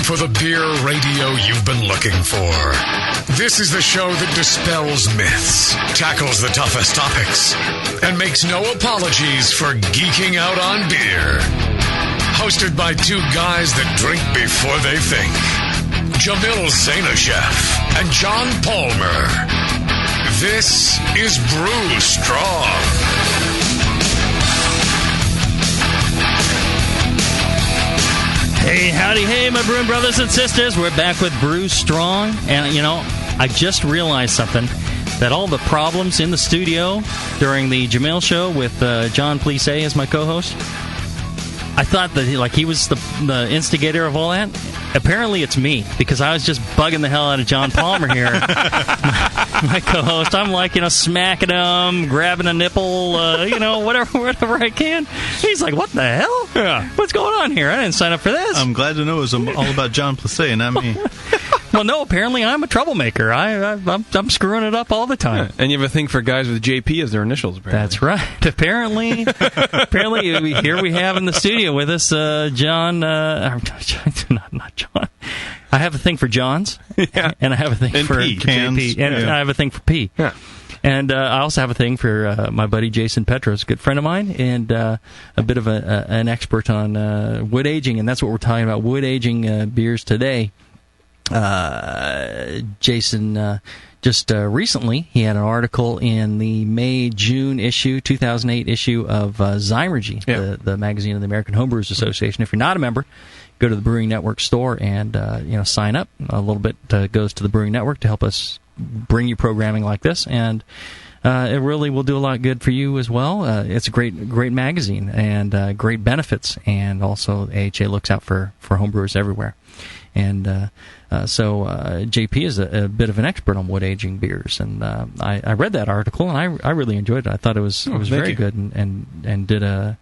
for the beer radio you've been looking for. This is the show that dispels myths, tackles the toughest topics, and makes no apologies for geeking out on beer. Hosted by two guys that drink before they think. Jamil and John Palmer. This is Brew Strong. Hey, howdy, hey, my brewing brothers and sisters. We're back with Brew Strong. And, you know, I just realized something. That all the problems in the studio during the Jamil show with John Plisse as my co-host, I thought that he was the instigator of all that. Apparently it's me, because I was just bugging the hell out of John Palmer here, my co-host. I'm like, smacking him, grabbing a nipple, whatever I can. He's like, what the hell? Yeah. What's going on here? I didn't sign up for this. I'm glad to know it was all about John Plisse, not me. Well, no, apparently I'm a troublemaker. I'm screwing it up all the time. Yeah, and you have a thing for guys with JP as their initials, apparently. That's right. Apparently, here we have in the studio with us John, not John. I have a thing for Johns, yeah. And I have a thing for JP, and I have a thing for P. Yeah. And I also have a thing for my buddy Jason Petros, a good friend of mine, and a bit of an expert on wood aging, and that's what we're talking about, wood aging beers today. Jason just recently, he had an article in the May-June issue, 2008 issue of Zymergy, the magazine of the American Homebrewers Association. If you're not a member, go to the Brewing Network store and sign up. A little bit goes to the Brewing Network to help us bring you programming like this, and it really will do a lot good for you as well. It's a great magazine and great benefits, and also AHA looks out for homebrewers everywhere. And so JP is a bit of an expert on wood aging beers, and I read that article and I really enjoyed it. I thought it was very good, and did a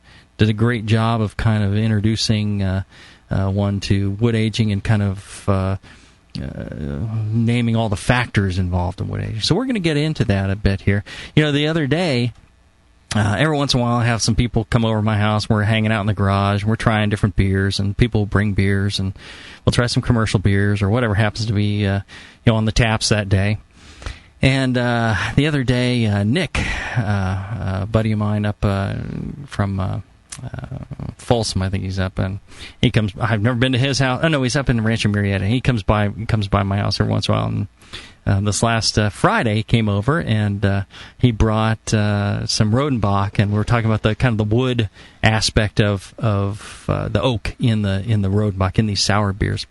great job of kind of introducing one to wood aging and kind of naming all the factors involved in wood aging. So we're going to get into that a bit here. The other day, every once in a while I have some people come over to my house. We're hanging out in the garage. We're trying different beers, and people bring beers, and we'll try some commercial beers or whatever happens to be on the taps that day. And the other day, Nick, a buddy of mine up from Folsom, I think he's up, and he comes. I've never been to his house. Oh no, he's up in Rancho Murrieta. He comes by my house every once in a while. And this last Friday, he came over and he brought some Rodenbach, and we were talking about the kind of the wood aspect of the oak in the Rodenbach, in these sour beers.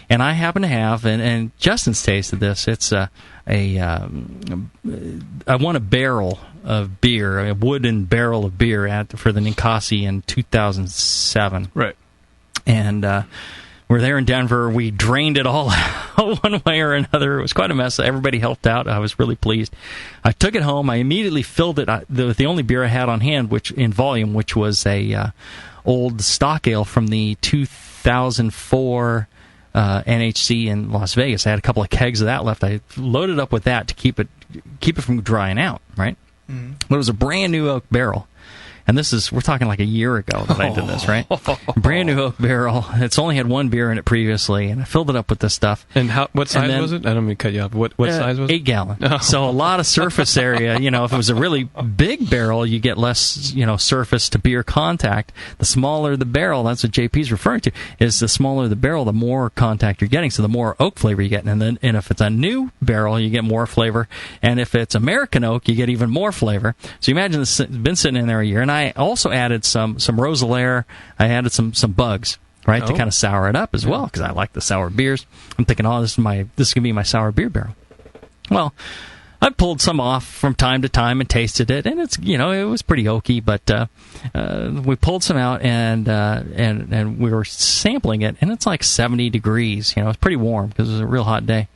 And I happen to have, and Justin's tasted this. It's I won a barrel of beer, a wooden barrel of beer for the Ninkasi in 2007. Right. And we're there in Denver. We drained it all out one way or another. It was quite a mess. Everybody helped out. I was really pleased. I took it home. I immediately filled it with the only beer I had on hand, which in volume, which was a old stock ale from the 2004 NHC in Las Vegas. I had a couple of kegs of that left. I loaded up with that to keep it from drying out, right? Mm-hmm. But it was a brand new oak barrel. And we're talking like a year ago that I did this, right? Brand new oak barrel. It's only had one beer in it previously, and I filled it up with this stuff. And what size was it? I don't mean to cut you off. What size was it? 8 gallon. Oh. So a lot of surface area. If it was a really big barrel, you get less, surface to beer contact. The smaller the barrel, that's what JP's referring to, is the smaller the barrel, the more contact you're getting, so the more oak flavor you get. And if it's a new barrel, you get more flavor. And if it's American oak, you get even more flavor. So you imagine this has been sitting in there a year, and I also added some Rosalaire. I added some bugs, right, to kind of sour it up as well, because I like the sour beers. I'm thinking, this is going to be my sour beer barrel. Well, I pulled some off from time to time and tasted it, and it's it was pretty oaky, but we pulled some out and we were sampling it, and it's like 70 degrees. It's pretty warm because it was a real hot day.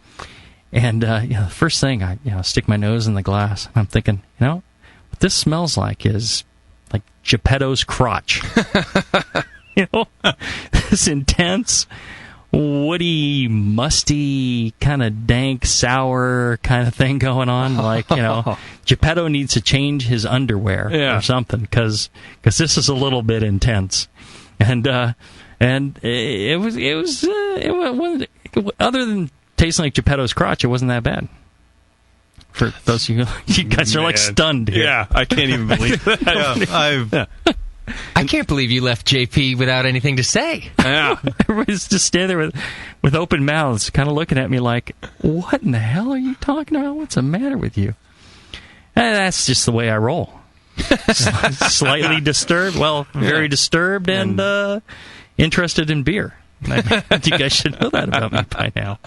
And the first thing I stick my nose in the glass, and I'm thinking, what this smells like is like Geppetto's crotch. This intense, woody, musty, kind of dank, sour kind of thing going on. Like, Geppetto needs to change his underwear or something, because this is a little bit intense. And it was other than tasting like Geppetto's crotch, it wasn't that bad. For those of you guys are like stunned here. Yeah, I can't even believe that. I can't believe you left JP without anything to say. Yeah. Everybody's just standing there with open mouths, kind of looking at me like, what in the hell are you talking about? What's the matter with you? And that's just the way I roll. Slightly disturbed. Well, very disturbed and interested in beer. You guys should know that about me by now.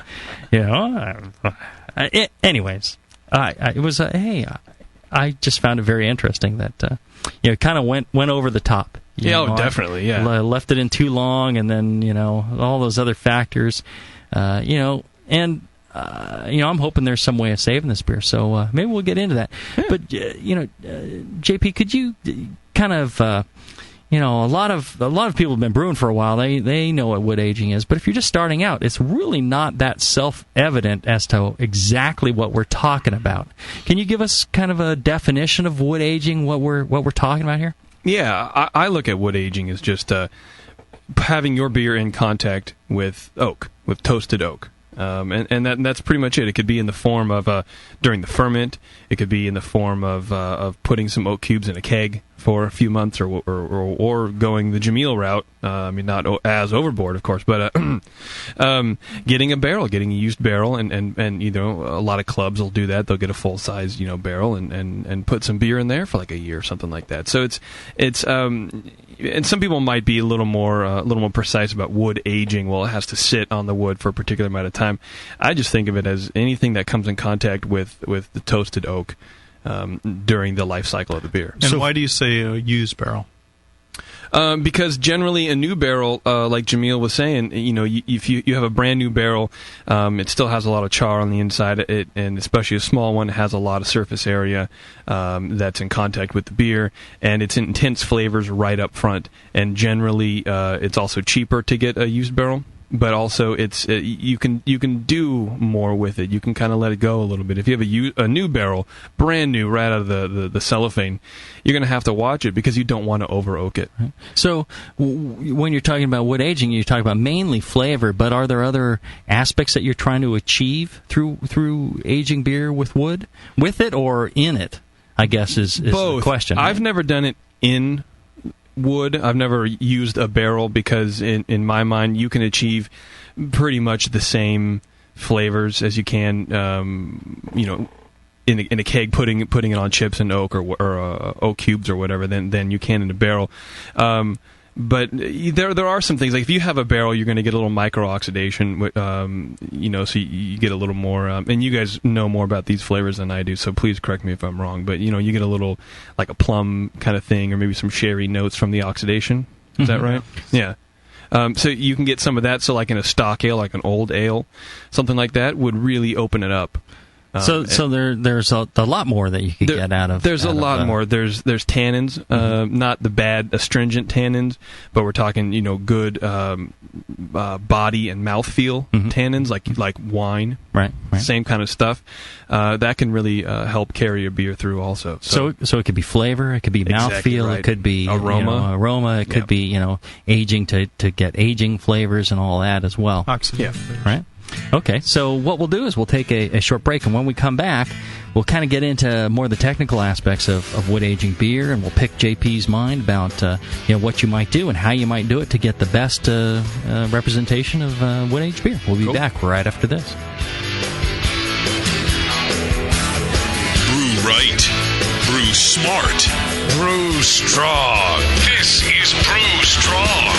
Anyways, it was I just found it very interesting that it kind of went over the top. Definitely. Yeah, left it in too long, and then all those other factors. I'm hoping there's some way of saving this beer. So maybe we'll get into that. Yeah. But JP, could you kind of a lot of people have been brewing for a while. They know what wood aging is. But if you're just starting out, it's really not that self-evident as to exactly what we're talking about. Can you give us kind of a definition of wood aging? What we're talking about here? Yeah, I look at wood aging as just having your beer in contact with oak, with toasted oak. And that's pretty much it. It could be in the form of during the ferment. It could be in the form of putting some oak cubes in a keg for a few months, or going the Jamil route. Not as overboard, of course, but getting a used barrel, and a lot of clubs will do that. They'll get a full size barrel and put some beer in there for like a year or something like that. So it's and some people might be a little more precise about wood aging. Well, it has to sit on the wood for a particular amount of time. I just think of it as anything that comes in contact with the toasted oak during the life cycle of the beer. And why do you say a used barrel? Because generally a new barrel, like Jamil was saying, if you have a brand new barrel, it still has a lot of char on the inside, and especially a small one has a lot of surface area that's in contact with the beer, and it's intense flavors right up front. And generally, it's also cheaper to get a used barrel. But also, you can do more with it. You can kind of let it go a little bit. If you have a new barrel, brand new, right out of the cellophane, you're going to have to watch it because you don't want to over oak it. So, when you're talking about wood aging, you're talking about mainly flavor. But are there other aspects that you're trying to achieve through aging beer with wood, with it or in it? I guess is both. The question. I've never done it in wood. I've never used a barrel because in my mind you can achieve pretty much the same flavors as you can in a keg putting it on chips and oak or oak cubes or whatever than you can in a barrel. But there are some things, like if you have a barrel, you're going to get a little micro-oxidation, so you get a little more, and you guys know more about these flavors than I do, so please correct me if I'm wrong, but you get a little, like a plum kind of thing, or maybe some sherry notes from the oxidation. Is that right? Yeah. So you can get some of that, so like in a stock ale, like an old ale, something like that would really open it up. So there's a lot more that you could get out of. There's a lot more. There's tannins, not the bad astringent tannins, but we're talking good body and mouthfeel tannins, like wine. Right. Same kind of stuff. That can really help carry a beer through also. So it could be flavor, it could be mouthfeel, right. It could be aroma, it could be aging to get aging flavors and all that as well. Oxygen. Yeah. Right. Okay, so what we'll do is we'll take a short break, and when we come back, we'll kind of get into more of the technical aspects of wood aging beer, and we'll pick JP's mind about what you might do and how you might do it to get the best representation of wood aged beer. We'll be back right after this. Brew right, brew smart, brew strong. This is Brew Strong.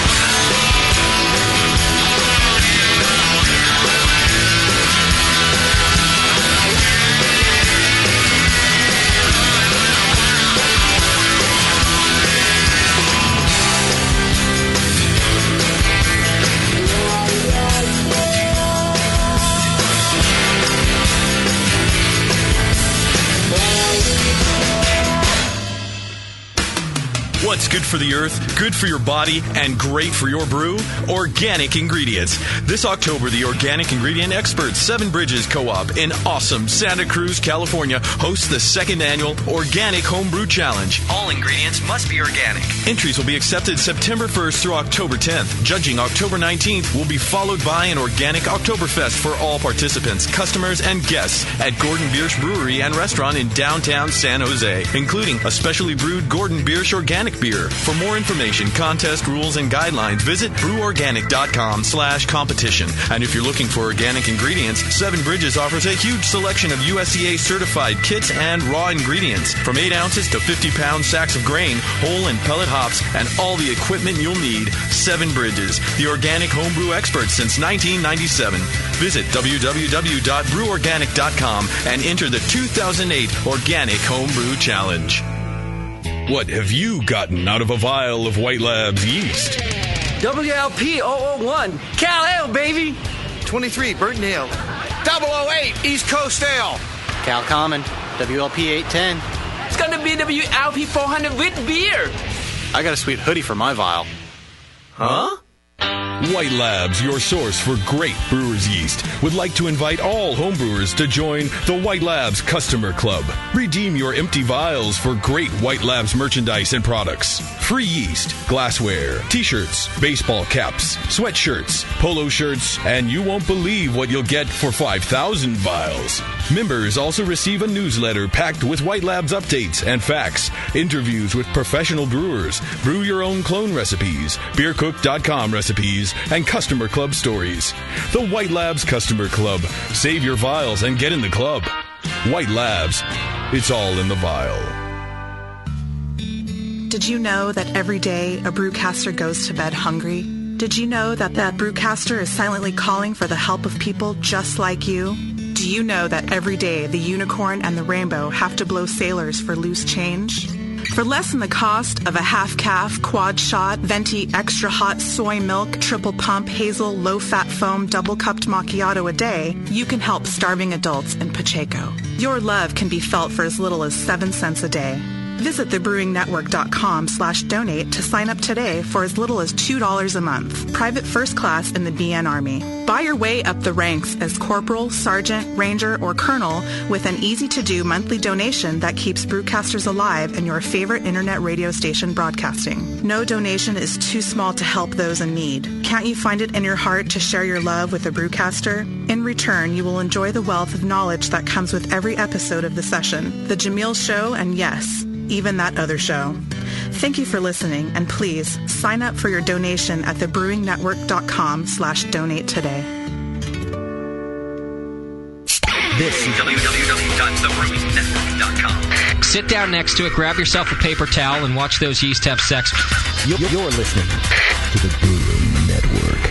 What's good for the earth, good for your body, and great for your brew? Organic ingredients. This October, the organic ingredient experts, Seven Bridges Co-op in awesome Santa Cruz, California, hosts the second annual Organic Homebrew Challenge. All ingredients must be organic. Entries will be accepted September 1st through October 10th. Judging October 19th will be followed by an Organic Oktoberfest for all participants, customers, and guests at Gordon Biersch Brewery and Restaurant in downtown San Jose, including a specially brewed Gordon Biersch organic beer. For more information, contest rules, and guidelines, visit breworganic.com/competition. And if you're looking for organic ingredients, Seven Bridges offers a huge selection of USDA certified kits and raw ingredients, from 8 ounces to 50-pound sacks of grain, whole and pellet hops, and all the equipment you'll need. Seven Bridges, the organic homebrew experts since 1997. Visit www.breworganic.com and enter the 2008 Organic Homebrew Challenge. What have you gotten out of a vial of White Labs yeast? WLP 001, Cal Ale, baby. 23, Burton Ale. 008, East Coast Ale. Cal Common, WLP 810. It's gonna be WLP 400 with beer. I got a sweet hoodie for my vial. Huh? White Labs, your source for great brewer's yeast, would like to invite all homebrewers to join the White Labs Customer Club. Redeem your empty vials for great White Labs merchandise and products. Free yeast, glassware, t-shirts, baseball caps, sweatshirts, polo shirts, and you won't believe what you'll get for 5,000 vials. Members also receive a newsletter packed with White Labs updates and facts, interviews with professional brewers, brew your own clone recipes, beercook.com recipes, and customer club stories. The White Labs Customer Club. Save your vials and get in the club. White Labs. It's all in the vial. Did you know that every day a brewcaster goes to bed hungry? Did you know that brewcaster is silently calling for the help of people just like you? Do you know that every day the unicorn and the rainbow have to blow sailors for loose change? For less than the cost of a half-calf, quad-shot, venti, extra-hot soy milk, triple-pump, hazel, low-fat foam, double-cupped macchiato a day, you can help starving adults in Pacheco. Your love can be felt for as little as 7 cents a day. Visit thebrewingnetwork.com/donate to sign up today for as little as $2 a month. Private first class in the BN Army. Buy your way up the ranks as corporal, sergeant, ranger, or colonel with an easy-to-do monthly donation that keeps brewcasters alive and your favorite internet radio station broadcasting. No donation is too small to help those in need. Can't you find it in your heart to share your love with a brewcaster? In return, you will enjoy the wealth of knowledge that comes with every episode of the session, The Jamil Show, and yes, even that other show. Thank you for listening, and please sign up for your donation at thebrewingnetwork.com/donate today. This is www.thebrewingnetwork.com. Sit down next to it, grab yourself a paper towel, and watch those yeast have sex. You're listening to the Brewing Network.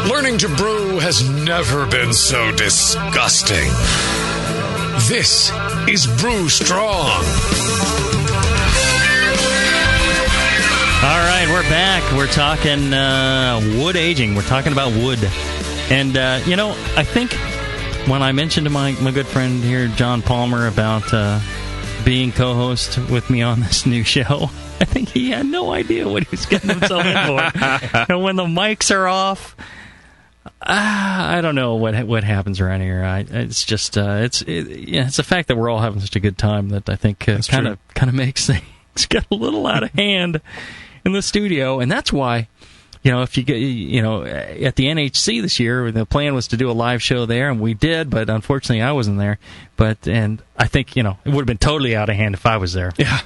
Learning to brew has never been so disgusting. This is Brew Strong. All right, we're back. We're talking wood aging. We're talking about wood. And, I think when I mentioned to my good friend here, John Palmer, about being co-host with me on this new show, I think he had no idea what he was getting himself in for. And when the mics are off, I don't know what happens around here. It's just it's the fact that we're all having such a good time that I think kind of makes things get a little out of hand in the studio, and that's why if you get at the NHC this year, the plan was to do a live show there, and we did, but unfortunately I wasn't there. And I think it would have been totally out of hand if I was there. Yeah.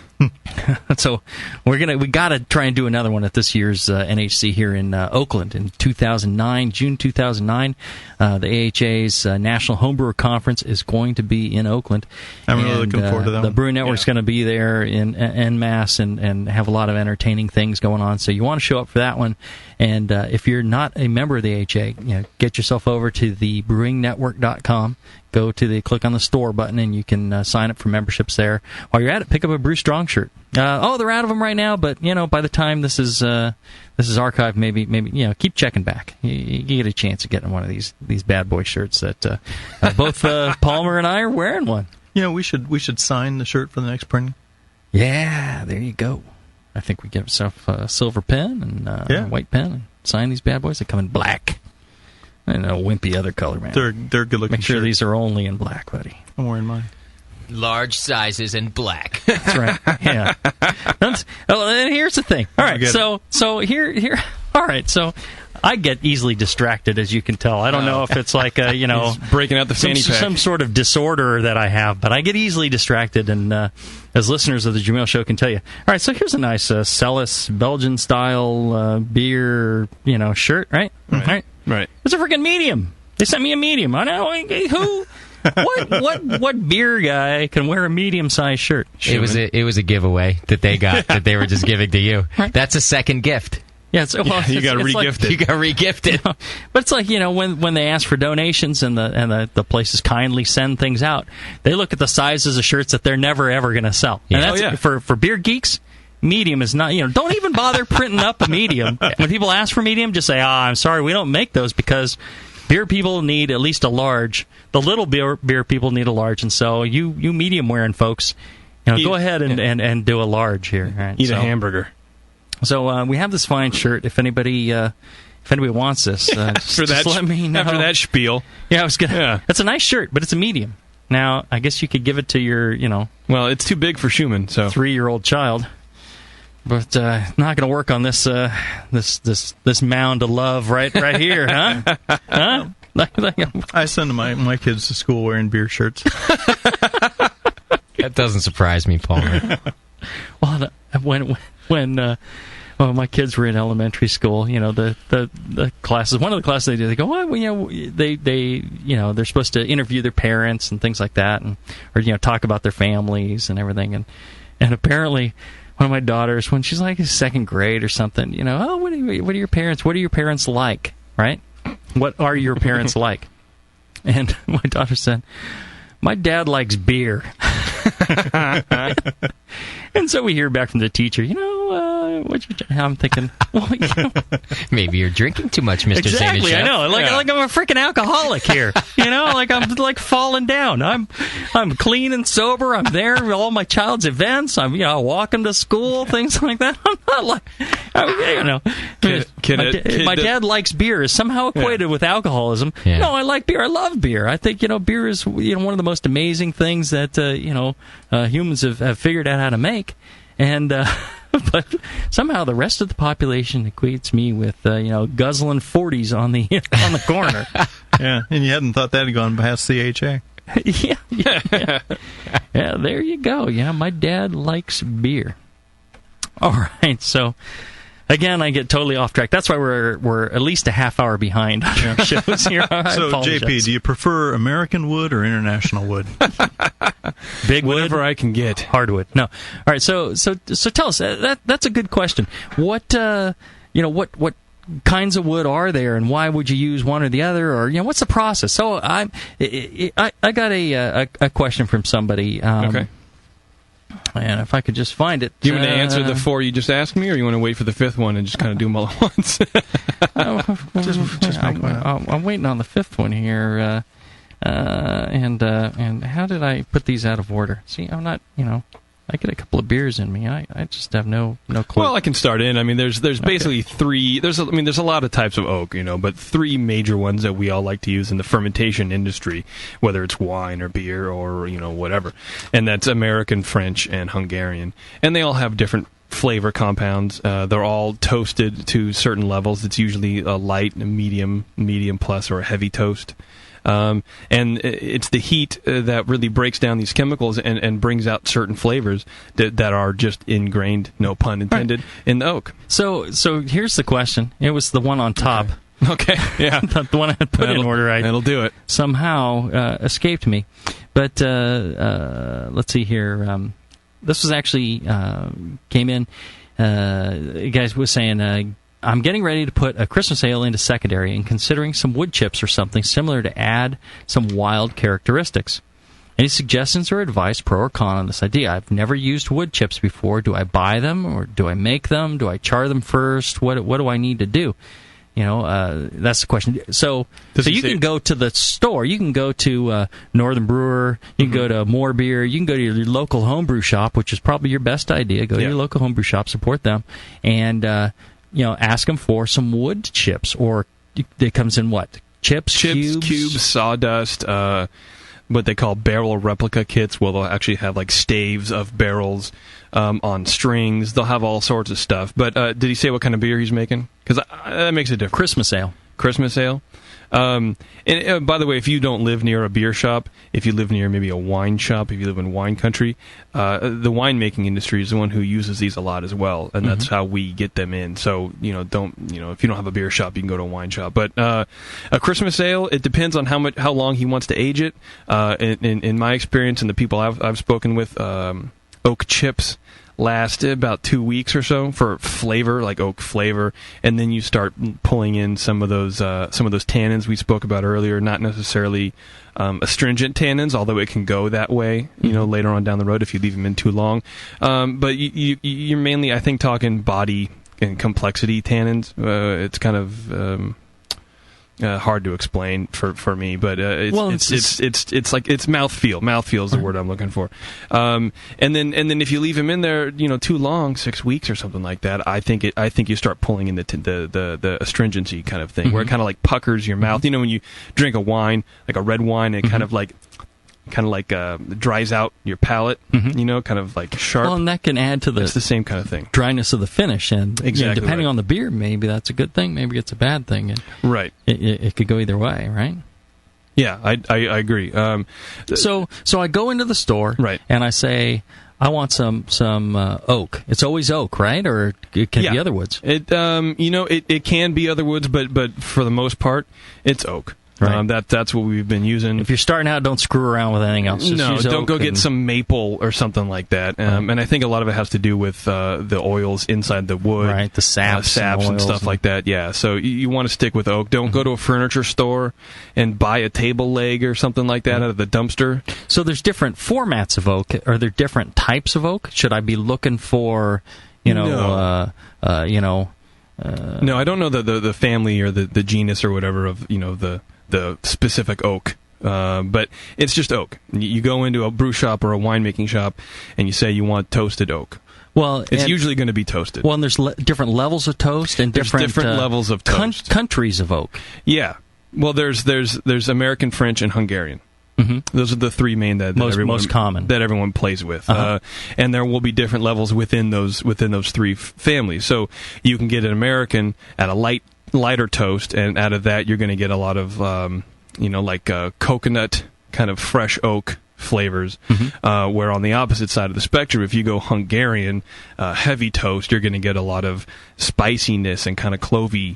So we got to try and do another one at this year's NHC here in Oakland in 2009, June 2009. The AHA's National Homebrewer Conference is going to be in Oakland. I'm really looking forward to that. The Brewing Network's going to be there en masse and have a lot of entertaining things going on. So you want to show up for that one. And if you're not a member of the AHA, get yourself over to thebrewingnetwork.com. click on the store button, and you can sign up for memberships there. While you're at it, pick up a Brew Strong shirt. They're out of them right now, but by the time this is archived, maybe keep checking back. You get a chance of getting one of these bad boy shirts that both Palmer and I are wearing one. We should sign the shirt for the next printing. Yeah, there you go. I think we get ourselves a silver pen and a white pen and sign these bad boys. They come in black. And a wimpy other color, man. They're good looking. Make sure shirts. These are only in black, buddy. I'm wearing mine. Large sizes and black. That's right. Yeah. And here's the thing. All right. So here. All right. So I get easily distracted, as you can tell. I don't know if it's like He's breaking out the fanny pack. Some sort of disorder that I have, but I get easily distracted, and as listeners of the Jamil Show can tell you. All right. So here's a nice Celis Belgian style beer, shirt, right? Right. Right. It's a freaking medium. They sent me a medium. I know who. What beer guy can wear a medium-sized shirt? It was a giveaway that they got that they were just giving to you. That's a second gift. Yeah, you got re-gifted. You got re-gifted. But it's like when they ask for donations and the places kindly send things out, they look at the sizes of shirts that they're never ever going to sell. Yeah. And that's for beer geeks. Medium is not, don't even bother printing up a medium. When people ask for medium, just say, I'm sorry, we don't make those because beer people need at least a large. The little beer people need a large, and so you medium wearing folks, go ahead and do a large here. Right? Eat a hamburger. So we have this fine shirt. If anybody wants this, just let me know. After that spiel, It's a nice shirt, but it's a medium. Now, I guess you could give it to your, Well, it's too big for Schumann, so 3-year-old child. But not going to work on this this mound of love right here, huh? Huh? I send my kids to school wearing beer shirts. That doesn't surprise me, Palmer. Well, when my kids were in elementary school, the classes. One of the classes they go, well, they're supposed to interview their parents and things like that, or talk about their families and everything, and apparently. One of my daughters, when she's like in second grade or something, what are your parents? What are your parents like? Right? What are your parents like? And my daughter said, my dad likes beer. And so we hear back from the teacher, I'm thinking, well, maybe you're drinking too much, Mr. Exactly, I know. Like I'm a freaking alcoholic here. Like I'm like falling down. I'm clean and sober. I'm there at all my child's events. I walk them to school, things like that. I'm not like, my dad likes beer is somehow equated with alcoholism. Yeah. No, I like beer. I love beer. I think beer is one of the most amazing things that humans have figured out how to make, and but somehow the rest of the population equates me with guzzling 40s on the corner. Yeah, and you hadn't thought that had gone past CHA. Yeah. There you go. Yeah, my dad likes beer. All right, so. Again, I get totally off track. That's why we're at least a half hour behind on our shows here. So, JP, do you prefer American wood or international wood? Big wood, whatever I can get. Hardwood. No. All right. So tell us. That's a good question. What kinds of wood are there, and why would you use one or the other, or what's the process? So I got a question from somebody. Okay. And if I could just find it. Do you want to answer the 4 you just asked me, or you want to wait for the 5th one and just kind of do them all at once? I'm waiting on the 5th one here. And how did I put these out of order? See, I'm not, I get a couple of beers in me. I just have no clue. Well, I can start in. I mean, there's basically 3. There's a lot of types of oak, but 3 major ones that we all like to use in the fermentation industry, whether it's wine or beer or whatever. And that's American, French, and Hungarian. And they all have different flavor compounds. They're all toasted to certain levels. It's usually a light, a medium plus, or a heavy toast. And it's the heat that really breaks down these chemicals and brings out certain flavors that are just ingrained, no pun intended, in the oak. So here's the question. It was the one on top. Okay, yeah. The one I had put in order. That'll do it. Somehow escaped me. But let's see here. This was actually came in. You guys was saying I'm getting ready to put a Christmas ale into secondary and considering some wood chips or something similar to add some wild characteristics. Any suggestions or advice, pro or con, on this idea? I've never used wood chips before. Do I buy them or do I make them? Do I char them first? What do I need to do? That's the question. So you can go to the store. You can go to Northern Brewer. You can go to More Beer. You can go to your local homebrew shop, which is probably your best idea. Go to your local homebrew shop, support them, and ask them for some wood chips. Or it comes in what? Chips, cubes, sawdust. What they call barrel replica kits, where they'll actually have like staves of barrels on strings. They'll have all sorts of stuff. But did he say what kind of beer he's making? Because that makes a difference. Christmas ale. And by the way, if you don't live near a beer shop, if you live near maybe a wine shop, if you live in wine country, the winemaking industry is the one who uses these a lot as well, and that's how we get them in. So if you don't have a beer shop, you can go to a wine shop. But a Christmas ale, it depends on how long he wants to age it. In my experience and the people I've spoken with, oak chips last about 2 weeks or so for flavor, like oak flavor, and then you start pulling in some of those tannins we spoke about earlier. Not necessarily astringent tannins, although it can go that way, later on down the road if you leave them in too long. But you're mainly, I think, talking body and complexity tannins. It's kind of hard to explain for me, but it's like it's mouthfeel. Mouthfeel is the word I'm looking for. And then if you leave him in there, too long, 6 weeks or something like that, I think you start pulling in the astringency kind of thing, where it kind of like puckers your mouth. When you drink a wine, like a red wine, it kind of like dries out your palate, kind of like sharp. Well, and that can add to it's the same kind of thing. Dryness of the finish, and exactly depending on the beer, maybe that's a good thing, maybe it's a bad thing. And right. It could go either way, right? Yeah, I agree. So I go into the store, right, and I say, I want some oak. It's always oak, right? Or it can be other woods. It can be other woods, but for the most part, it's oak. Right. That's what we've been using. If you're starting out, don't screw around with anything else. Just don't go get some maple or something like that. And I think a lot of it has to do with the oils inside the wood, right? The saps and stuff like that. Yeah. So you want to stick with oak. Don't go to a furniture store and buy a table leg or something like that out of the dumpster. So there's different formats of oak. Are there different types of oak? Should I be looking for, No, I don't know the family or the genus or whatever of the specific oak, but it's just oak. You go into a brew shop or a winemaking shop, and you say you want toasted oak. Well, it's usually going to be toasted. Well, and there's different levels of toast and different levels of toast. Countries of oak. Yeah. Well, there's American, French, and Hungarian. Mm-hmm. Those are the three main that most common that everyone plays with, and there will be different levels within those three families. So you can get an American at a lighter toast, and out of that you're going to get a lot of coconut kind of fresh oak flavors, where on the opposite side of the spectrum, if you go Hungarian heavy toast, you're going to get a lot of spiciness and kind of clovey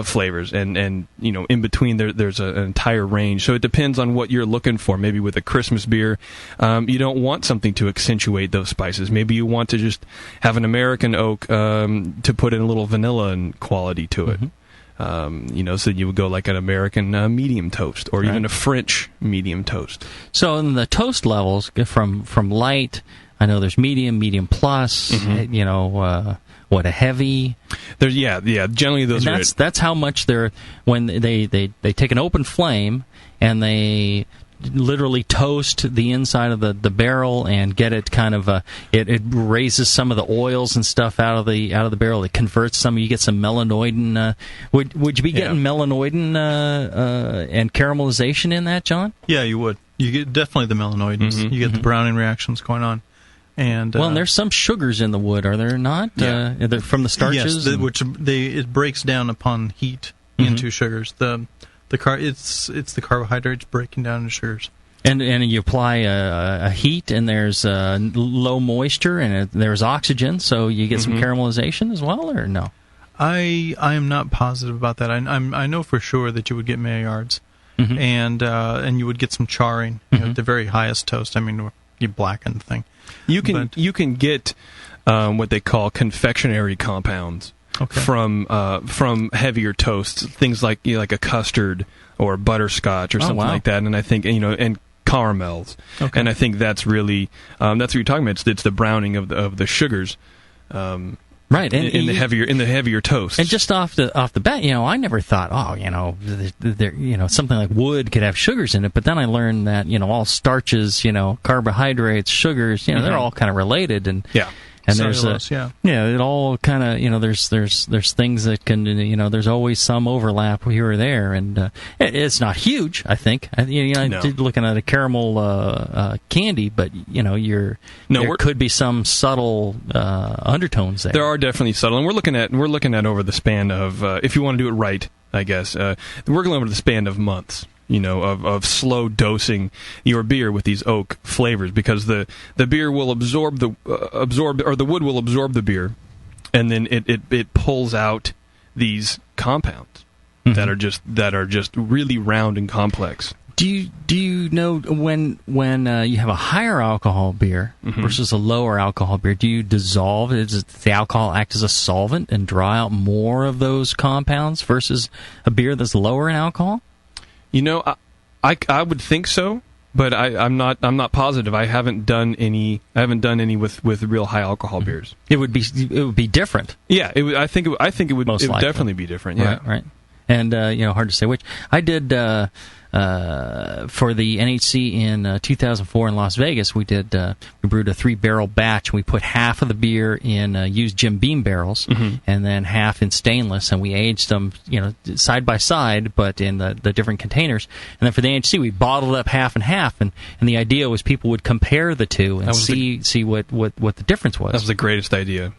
flavors, and in between there's an entire range. So it depends on what you're looking for. Maybe with a Christmas beer, you don't want something to accentuate those spices. Maybe you want to just have an American oak to put in a little vanilla and quality to it. So you would go like an American medium toast, or even a French medium toast. So in the toast levels, from light, I know there's medium plus, a heavy. There's generally those are that's how much they're when they take an open flame and they literally toast the inside of the barrel and get it kind of it raises some of the oils and stuff out of the barrel. It converts some. You get some melanoidin. Would you be getting melanoidin and caramelization in that, John? Yeah, you would. You get definitely the melanoidins. You get the browning reactions going on. And there's some sugars in the wood, are there not? Yeah. From the starches? Yes, it breaks down upon heat into sugars. It's the carbohydrates breaking down into sugars. And you apply a heat, and there's low moisture, and there's oxygen, so you get some caramelization as well, or no? I am not positive about that. I know for sure that you would get Maillards, and you would get some charring at the very highest toast. I mean, you blacken the thing. You can get what they call confectionery compounds. from heavier toasts, things like like a custard or butterscotch or something like that. And I think and caramels. Okay. And I think that's really that's what you're talking about. It's the browning of the sugars. Right, and in the heavier toast. And just off the bat, I never thought, something like wood could have sugars in it. But then I learned that all starches, carbohydrates, sugars, they're all kind of related. And and cellulose, it all kind of there's things that can there's always some overlap here or there, and it's not huge. I think I did looking at a caramel candy, but there could be some subtle undertones there. There are definitely subtle, and we're looking at over the span of if you want to do it right, I guess we're going over the span of months. Of slow dosing your beer with these oak flavors, because the beer will absorb the wood will absorb the beer, and then it pulls out these compounds that are just really round and complex. Do you know when you have a higher alcohol beer versus a lower alcohol beer, do you dissolve? Does the alcohol act as a solvent and draw out more of those compounds versus a beer that's lower in alcohol? I would think so, but I'm not positive. I haven't done any with real high alcohol beers. It would be different. Yeah, I think it would definitely be different. Yeah, right. And hard to say which. I did for the NHC in 2004 in Las Vegas. We brewed a 3-barrel batch. We put half of the beer in used Jim Beam barrels, and then half in stainless, and we aged them, side by side, but in the different containers. And then for the NHC, we bottled up half and half, and the idea was people would compare the two and see what the difference was. That was the greatest idea.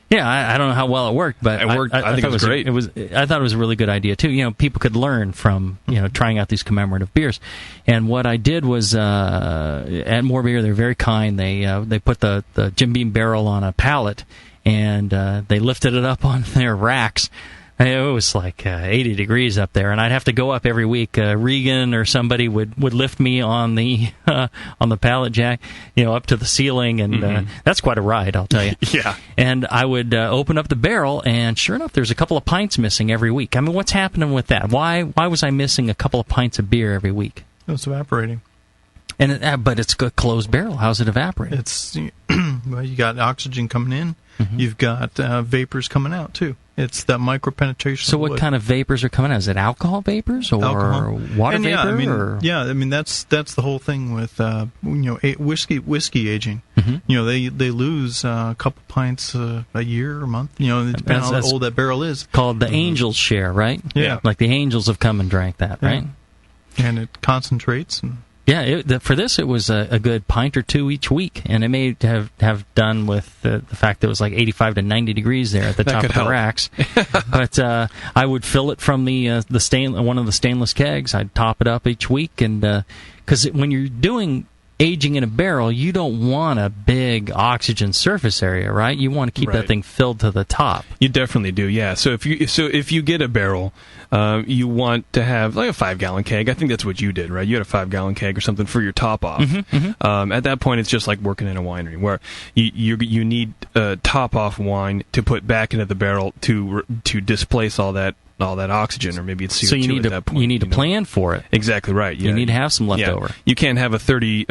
Yeah, I don't know how well it worked, but it worked. I think it was great. I thought it was a really good idea too. People could learn from trying out these commemorative beers. And what I did was at More Beer, they're very kind. They put the Jim Beam barrel on a pallet, and they lifted it up on their racks. It was like 80 degrees up there, and I'd have to go up every week. Regan or somebody would lift me on the pallet jack, up to the ceiling, and that's quite a ride, I'll tell you. Yeah. And I would open up the barrel, and sure enough, there's a couple of pints missing every week. I mean, what's happening with that? Why was I missing a couple of pints of beer every week? It's evaporating. But it's a closed barrel. How's it evaporating? It's well, you got oxygen coming in. You've got vapors coming out too. It's that micropenetration. So what kind of vapors are coming out? Is it alcohol vapors or water vapor? I mean that's the whole thing with whiskey aging. They lose a couple pints a year or a month. Depending on how old that barrel is. Called the Angel's share, right? Yeah, like the angels have come and drank that, right? And it concentrates. Yeah, for this it was a good pint or two each week, and it may have done with the fact that it was like 85 to 90 degrees there at the top of the racks. But I would fill it from one of the stainless kegs. I'd top it up each week, and because when you're doing aging in a barrel, you don't want a big oxygen surface area, right? You want to keep that thing filled to the top. You definitely do, yeah. So if you get a barrel, you want to have like a 5-gallon keg. I think that's what you did, right? You had a 5-gallon keg or something for your top off. At that point, it's just like working in a winery, where you need top off wine to put back into the barrel to displace all that oxygen, or maybe it's CO2 so you need at that point. You need to plan for it. Exactly right. Yeah. You need to have some left over. You can't have a 30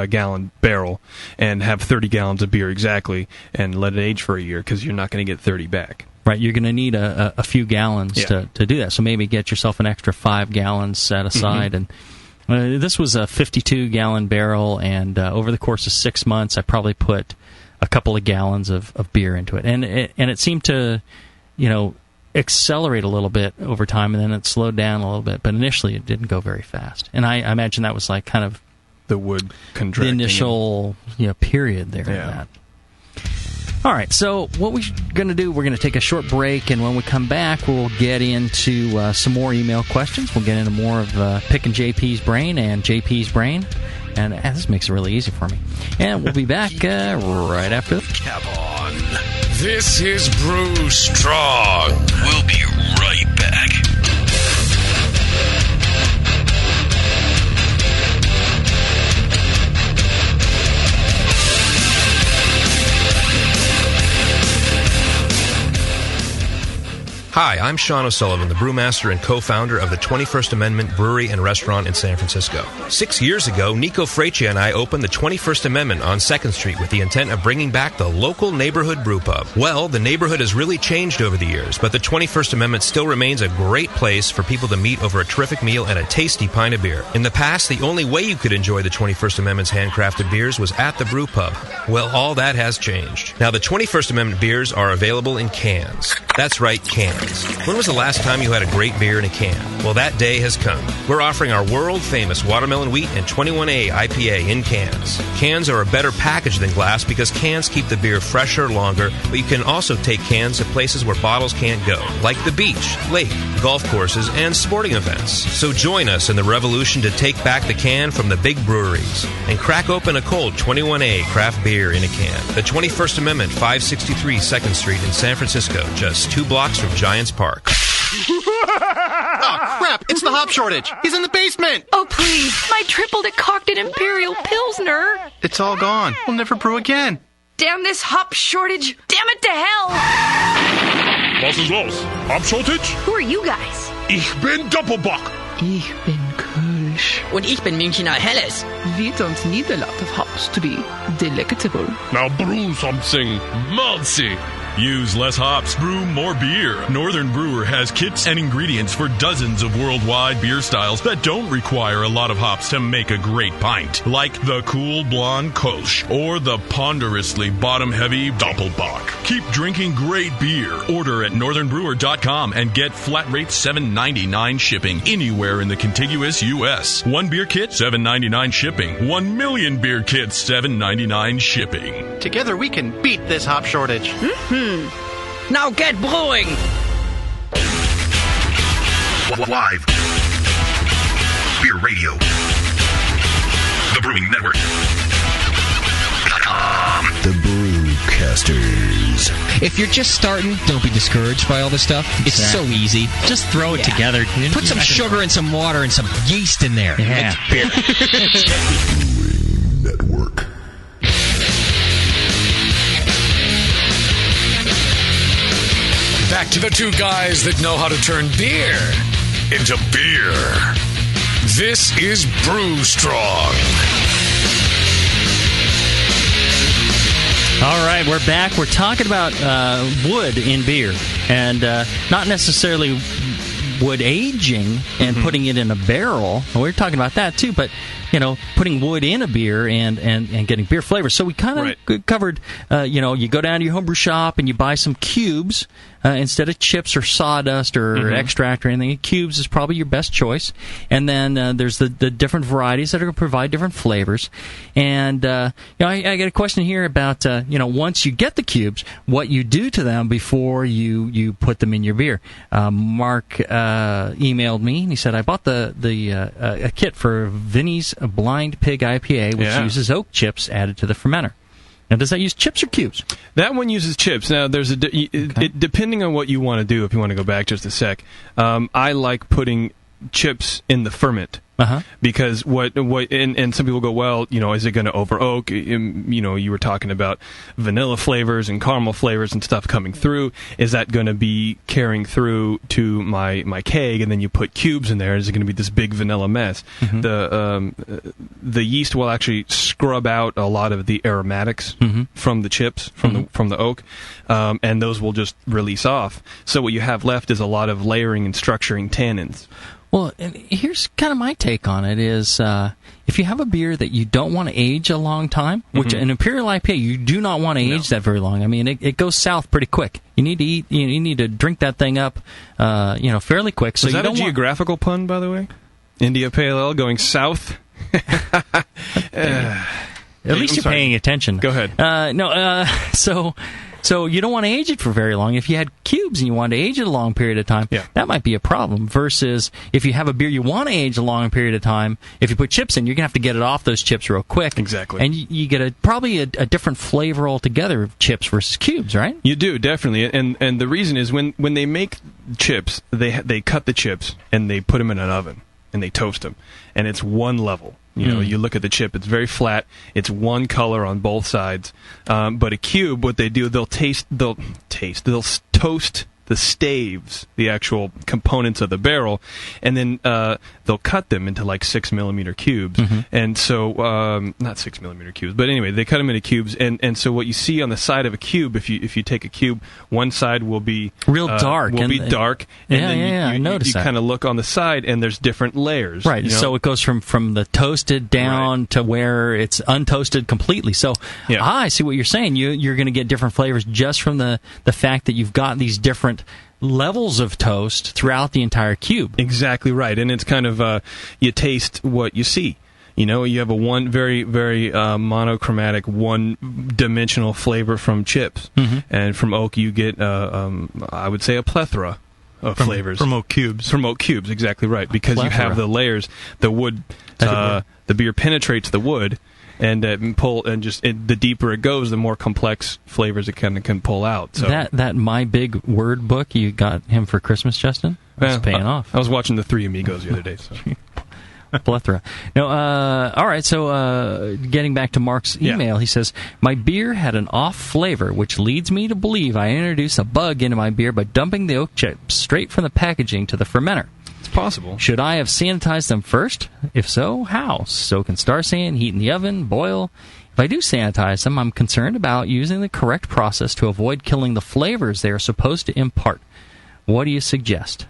gallon barrel and have 30 gallons of beer exactly and let it age for a year, because you're not going to get 30 back. Right, you're going to need a few gallons to do that. So maybe get yourself an extra 5 gallons set aside. And this was a 52-gallon barrel, and over the course of 6 months, I probably put a couple of gallons of beer into it. And it seemed to, accelerate a little bit over time, and then it slowed down a little bit. But initially, it didn't go very fast. And I imagine that was like kind of the wood contracting. The initial period there. Yeah. All right, so what we're going to do, we're going to take a short break, and when we come back, we'll get into some more email questions. We'll get into more of picking JP's brain and JP's brain, and this makes it really easy for me. And we'll be back right after this. Cap on. This is Brew Strong. We'll be right back. Hi, I'm Sean O'Sullivan, the brewmaster and co-founder of the 21st Amendment Brewery and Restaurant in San Francisco. 6 years ago, Nico Freccia and I opened the 21st Amendment on 2nd Street with the intent of bringing back the local neighborhood brew pub. Well, the neighborhood has really changed over the years, but the 21st Amendment still remains a great place for people to meet over a terrific meal and a tasty pint of beer. In the past, the only way you could enjoy the 21st Amendment's handcrafted beers was at the brew pub. Well, all that has changed. Now, the 21st Amendment beers are available in cans. That's right, cans. When was the last time you had a great beer in a can? Well, that day has come. We're offering our world-famous Watermelon Wheat and 21A IPA in cans. Cans are a better package than glass because cans keep the beer fresher longer, but you can also take cans to places where bottles can't go, like the beach, lake, golf courses, and sporting events. So join us in the revolution to take back the can from the big breweries and crack open a cold 21A craft beer in a can. The 21st Amendment, 563 2nd Street in San Francisco, just 2 blocks from Giants Park. Oh, crap! It's the hop shortage! He's in the basement! Oh, please! My triple decocted Imperial Pilsner! It's all gone. We'll never brew again. Damn this hop shortage! Damn it to hell! Was ist los? Hop shortage? Who are you guys? Ich bin Doppelbock. Ich bin Kölsch. Und ich bin Münchner Helles. We don't need a lot of hops to be delectable. Now brew something malty. Use less hops, brew more beer. Northern Brewer has kits and ingredients for dozens of worldwide beer styles that don't require a lot of hops to make a great pint. Like the cool blonde Kolsch or the ponderously bottom-heavy Doppelbock. Keep drinking great beer. Order at northernbrewer.com and get flat rate $7.99 shipping anywhere in the contiguous U.S. 1 beer kit, $7.99 shipping. 1 million beer kits, $7.99 shipping. Together we can beat this hop shortage. Now get brewing! Live. Beer Radio. The Brewing Network. The Brewcasters. If you're just starting, don't be discouraged by all this stuff. It's so easy. Just throw it together. Put some sugar and some water and some yeast in there. Yeah. Beer. Brewing Network. Back to the 2 guys that know how to turn beer into beer. This is Brew Strong. All right, we're back. We're talking about wood in beer, and not necessarily wood aging and putting it in a barrel. We're talking about that too, but putting wood in a beer and getting beer flavor. So we kind of covered, you go down to your homebrew shop and you buy some cubes instead of chips or sawdust or extract or anything. Cubes is probably your best choice. And then there's the different varieties that are going to provide different flavors. And I got a question here about once you get the cubes, what you do to them before you put them in your beer. Mark emailed me and he said, I bought a kit for Vinny's Blind Pig IPA, which uses oak chips added to the fermenter. Now, does that use chips or cubes? That one uses chips. Now, there's depending on what you want to do. If you want to go back just a sec, I like putting chips in the ferment. Because and some people go, well, is it going to over oak? You were talking about vanilla flavors and caramel flavors and stuff coming through. Is that going to be carrying through to my keg? And then you put cubes in there. Is it going to be this big vanilla mess? The yeast will actually scrub out a lot of the aromatics from the chips from the oak, and those will just release off. So what you have left is a lot of layering and structuring tannins. Well, here's kind of my take on it is if you have a beer that you don't want to age a long time, which an Imperial IPA, you do not want to age that very long. I mean, it goes south pretty quick. You need to eat. You need to drink that thing up, fairly quick. So is that a geographical pun, by the way? India Pale Ale going south. At least you're paying attention. Go ahead. So you don't want to age it for very long. If you had cubes and you wanted to age it a long period of time, that might be a problem. Versus if you have a beer you want to age a long period of time, if you put chips in, you're going to have to get it off those chips real quick. Exactly. And you get probably a different flavor altogether of chips versus cubes, right? You do, definitely. And the reason is when they make chips, they cut the chips and they put them in an oven and they toast them. And it's one level. You look at the chip, it's very flat. It's one color on both sides. But a cube, what they do, they'll toast staves, the actual components of the barrel, and then they'll cut them into like 6mm cubes. And so, not 6mm cubes, but anyway, they cut them into cubes. And so what you see on the side of a cube, if you take a cube, one side will be real dark, and then you kind of look on the side, and there's different layers. Right. You know? So it goes from the toasted down to where it's untoasted completely. So I see what you're saying. You're going to get different flavors just from the fact that you've got these different levels of toast throughout the entire cube. Exactly right. And it's kind of you taste what you see. You know, you have a one very, very monochromatic, one-dimensional flavor from chips, and from oak you get, I would say, a plethora of flavors from oak cubes. From oak cubes, exactly right, because you have the layers. The wood, the beer penetrates the wood, and the deeper it goes, the more complex flavors it can pull out. So that My Big Word book you got him for Christmas, Justin, is paying off. I was watching The Three Amigos the other day. So. Plethora. No, all right, so getting back to Mark's email, he says, my beer had an off flavor, which leads me to believe I introduced a bug into my beer by dumping the oak chips straight from the packaging to the fermenter. It's possible. Should I have sanitized them first? If so, how? Soak in Star San, heat in the oven, boil. If I do sanitize them, I'm concerned about using the correct process to avoid killing the flavors they are supposed to impart. What do you suggest?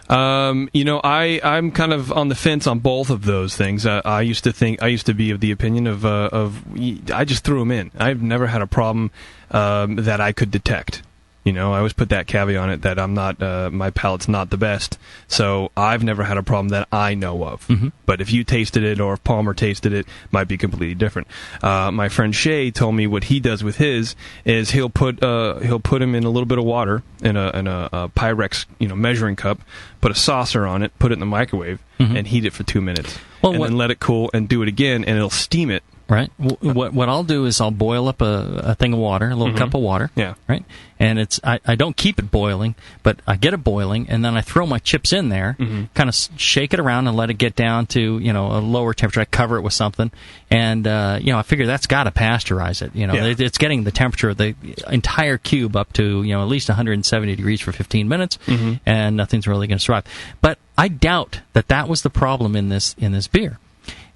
I'm kind of on the fence on both of those things. I used to be of the opinion of I just threw them in. I've never had a problem that I could detect. You know, I always put that caveat on it that I'm not, my palate's not the best, so I've never had a problem that I know of. But if you tasted it or if Palmer tasted it, it might be completely different. My friend Shay told me what he does with his is he'll put him in a little bit of water in a Pyrex measuring cup, put a saucer on it, put it in the microwave, and heat it for 2 minutes, then let it cool and do it again, and it'll steam it. Right. What I'll do is I'll boil up a thing of water, a little cup of water. Yeah. Right. And I don't keep it boiling, but I get it boiling, and then I throw my chips in there, kind of shake it around and let it get down to a lower temperature. I cover it with something, and I figure that's got to pasteurize it. It's getting the temperature of the entire cube up to at least 170 degrees for 15 minutes, and nothing's really going to survive. But I doubt that was the problem in this beer.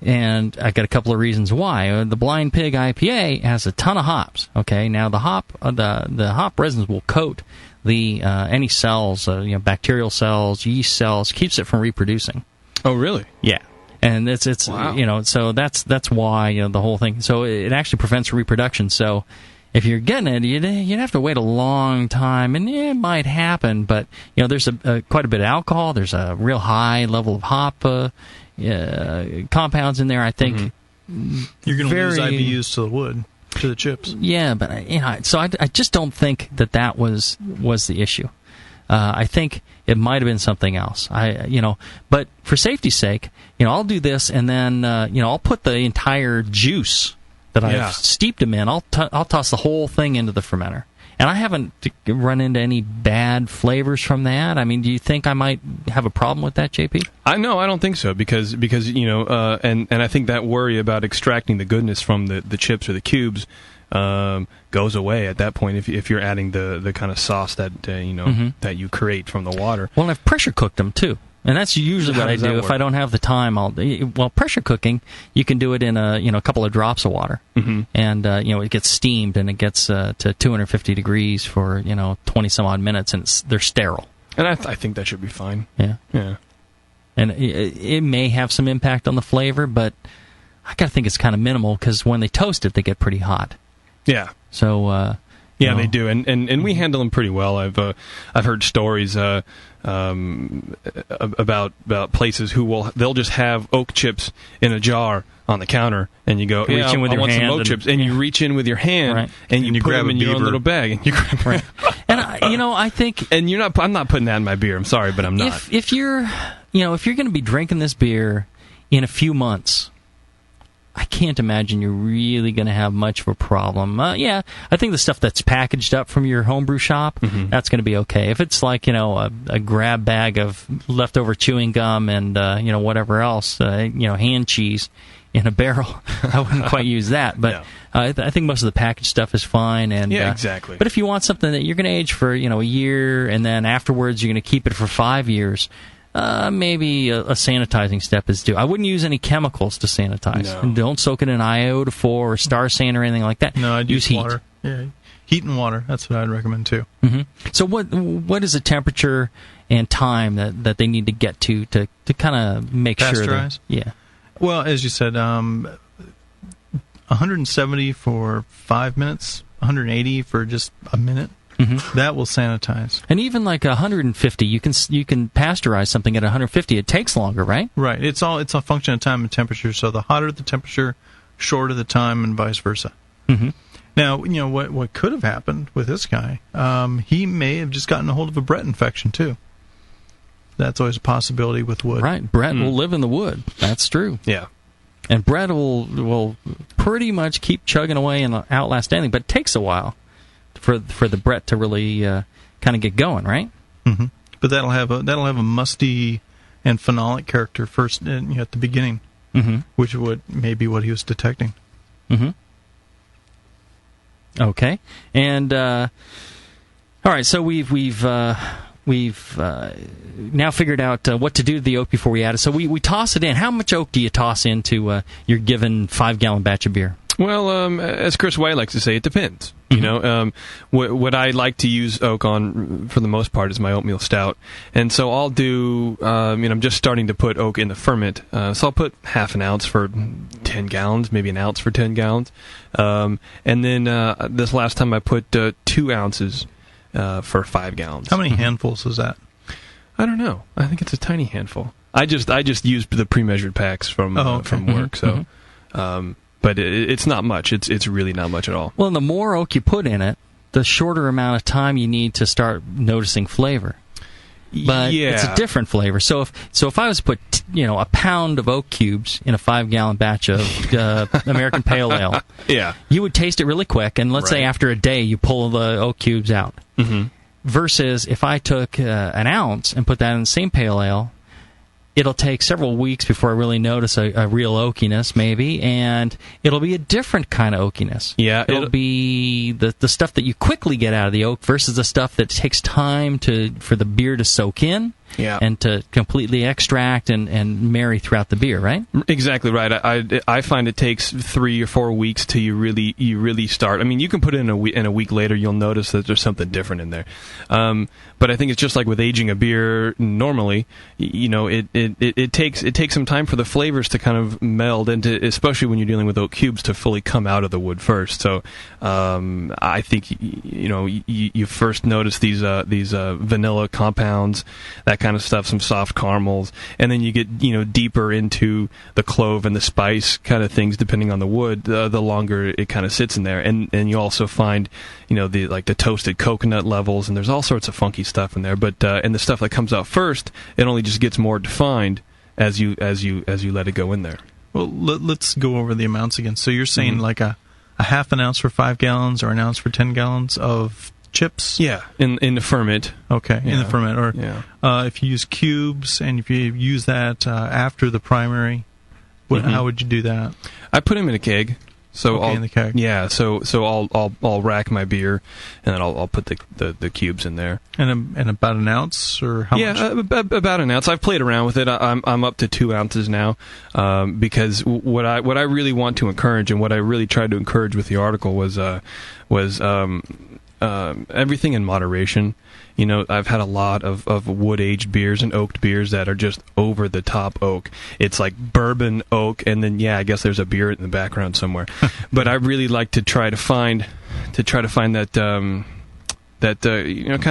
And I got a couple of reasons why. The Blind Pig IPA has a ton of hops. Okay, now the hop resins will coat the any cells, bacterial cells, yeast cells, keeps it from reproducing. Oh, really? Yeah, and it's wow. So that's why the whole thing. So it actually prevents reproduction. So if you're getting it, you'd have to wait a long time, and it might happen. But there's quite a bit of alcohol. There's a real high level of hop. Compounds in there, I think. You're going to lose IBUs to the wood, to the chips. Yeah, but so I just don't think that was the issue. I think it might have been something else. But for safety's sake, I'll do this, and then I'll put the entire juice that I've steeped them in. I'll toss the whole thing into the fermenter. And I haven't run into any bad flavors from that. I mean, do you think I might have a problem with that, JP? I don't think so because and I think that worry about extracting the goodness from the chips or the cubes goes away at that point if you're adding the kind of sauce that that you create from the water. Well, and I've pressure cooked them too. And that's usually what I do. If I don't have the time, pressure cooking, you can do it in a couple of drops of water, and it gets steamed and it gets to 250 degrees for 20 some odd minutes, and they're sterile. And I think that should be fine. Yeah. And it may have some impact on the flavor, but I gotta think it's kind of minimal because when they toast it, they get pretty hot. Yeah. So. Yeah, they do, and we handle them pretty well. I've heard stories about places they'll just have oak chips in a jar on the counter, and you go, I want some oak chips, and you reach in with your hand and you put them in your own little bag, and you grab them. Right. And I think, and I'm not putting that in my beer. I'm sorry, but I'm not. If you're going to be drinking this beer in a few months, I can't imagine you're really going to have much of a problem. I think the stuff that's packaged up from your homebrew shop, that's going to be okay. If it's like, a grab bag of leftover chewing gum and, whatever else, hand cheese, in a barrel. I wouldn't quite use that, but I think most of the packaged stuff is fine. And exactly. But if you want something that you're going to age for a year, and then afterwards you're going to keep it for 5 years, maybe a sanitizing step is due. I wouldn't use any chemicals to sanitize. No. Don't soak it in iota-4 or Star San or anything like that. No, I'd use heat. water. Yeah, heat and water. That's what I'd recommend too. Mm-hmm. So what is the temperature and time that they need to get to kind of make sure that, yeah. Well, as you said, 170 for 5 minutes, 180 for just a minute. Mm-hmm. That will sanitize. And even like 150, you can pasteurize something at 150. It takes longer, right? Right. It's a function of time and temperature. So the hotter the temperature, shorter the time, and vice versa. Mm-hmm. Now, what could have happened with this guy? He may have just gotten a hold of a Brett infection too. That's always a possibility with wood. Right. Brett will live in the wood. That's true. Yeah. And Brett will pretty much keep chugging away and outlast anything, but it takes a while for the Brett to really kind of get going, right? Mm-hmm. But that'll have a musty and phenolic character first at the beginning, which may be what he was detecting. Mm-hmm. Okay, and all right. So we've now figured out what to do to the oak before we add it. So we toss it in. How much oak do you toss into your given 5-gallon batch of beer? Well, as Chris White likes to say, it depends. What I like to use oak on for the most part is my oatmeal stout, and so I'll do. I'm just starting to put oak in the ferment, so I'll put half an ounce for 10 gallons, maybe an ounce for 10 gallons, and then this last time I put 2 ounces for 5 gallons. How many handfuls is that? I don't know. I think it's a tiny handful. I just used the pre-measured packs from work, so. But it's not much. It's really not much at all. Well, and the more oak you put in it, the shorter amount of time you need to start noticing flavor. But it's a different flavor. So if I was to put a pound of oak cubes in a 5-gallon batch of American Pale Ale, you would taste it really quick. And let's say after a day you pull the oak cubes out. Mm-hmm. Versus if I took an ounce and put that in the same Pale Ale, it'll take several weeks before I really notice a real oakiness, maybe, and it'll be a different kind of oakiness. Yeah, it'll be the stuff that you quickly get out of the oak versus the stuff that takes time for the beer to soak in. And to completely extract and marry throughout the beer, right? Exactly right. I find it takes 3 or 4 weeks till you really start. I mean, you can put it in a week later, you'll notice that there's something different in there. But I think it's just like with aging a beer normally. It takes some time for the flavors to kind of meld, and especially when you're dealing with oak cubes, to fully come out of the wood first. So I think you first notice these vanilla compounds, that kind of stuff, some soft caramels, and then you get deeper into the clove and the spice kind of things depending on the wood. The longer it kind of sits in there, and you also find the toasted coconut levels, and there's all sorts of funky stuff in there. But and the stuff that comes out first, it only just gets more defined as you let it go in there. Well, let's go over the amounts again. So you're saying like a half an ounce for 5 gallons or an ounce for 10 gallons of chips? Yeah, in the ferment. Okay, in the ferment. Or if you use cubes and if you use that after the primary, how would you do that? I put them in a keg. So in the keg. Yeah, so I'll rack my beer, and then I'll put the cubes in there. And about an ounce, or how much? Yeah, about an ounce. I've played around with it. I'm up to 2 ounces now, because what I really want to encourage, and what I really tried to encourage with the article was everything in moderation. I've had a lot of wood-aged beers and oaked beers that are just over the top oak. It's like bourbon oak, and then I guess there's a beer in the background somewhere. But I really like to try to find that kind of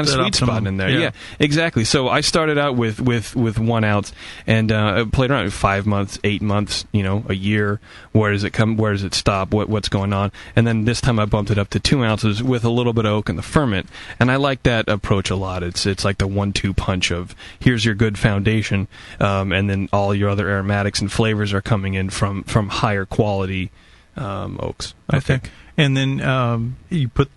sweet spot in there. Yeah, exactly. So I started out with 1 ounce and played around with 5 months, 8 months, a year. Where does it come? Where does it stop? What's going on? And then this time I bumped it up to 2 ounces with a little bit of oak in the ferment. And I like that approach a lot. It's like the 1-2 punch of here's your good foundation, and then all your other aromatics and flavors are coming in from higher quality oaks. I think. And then you put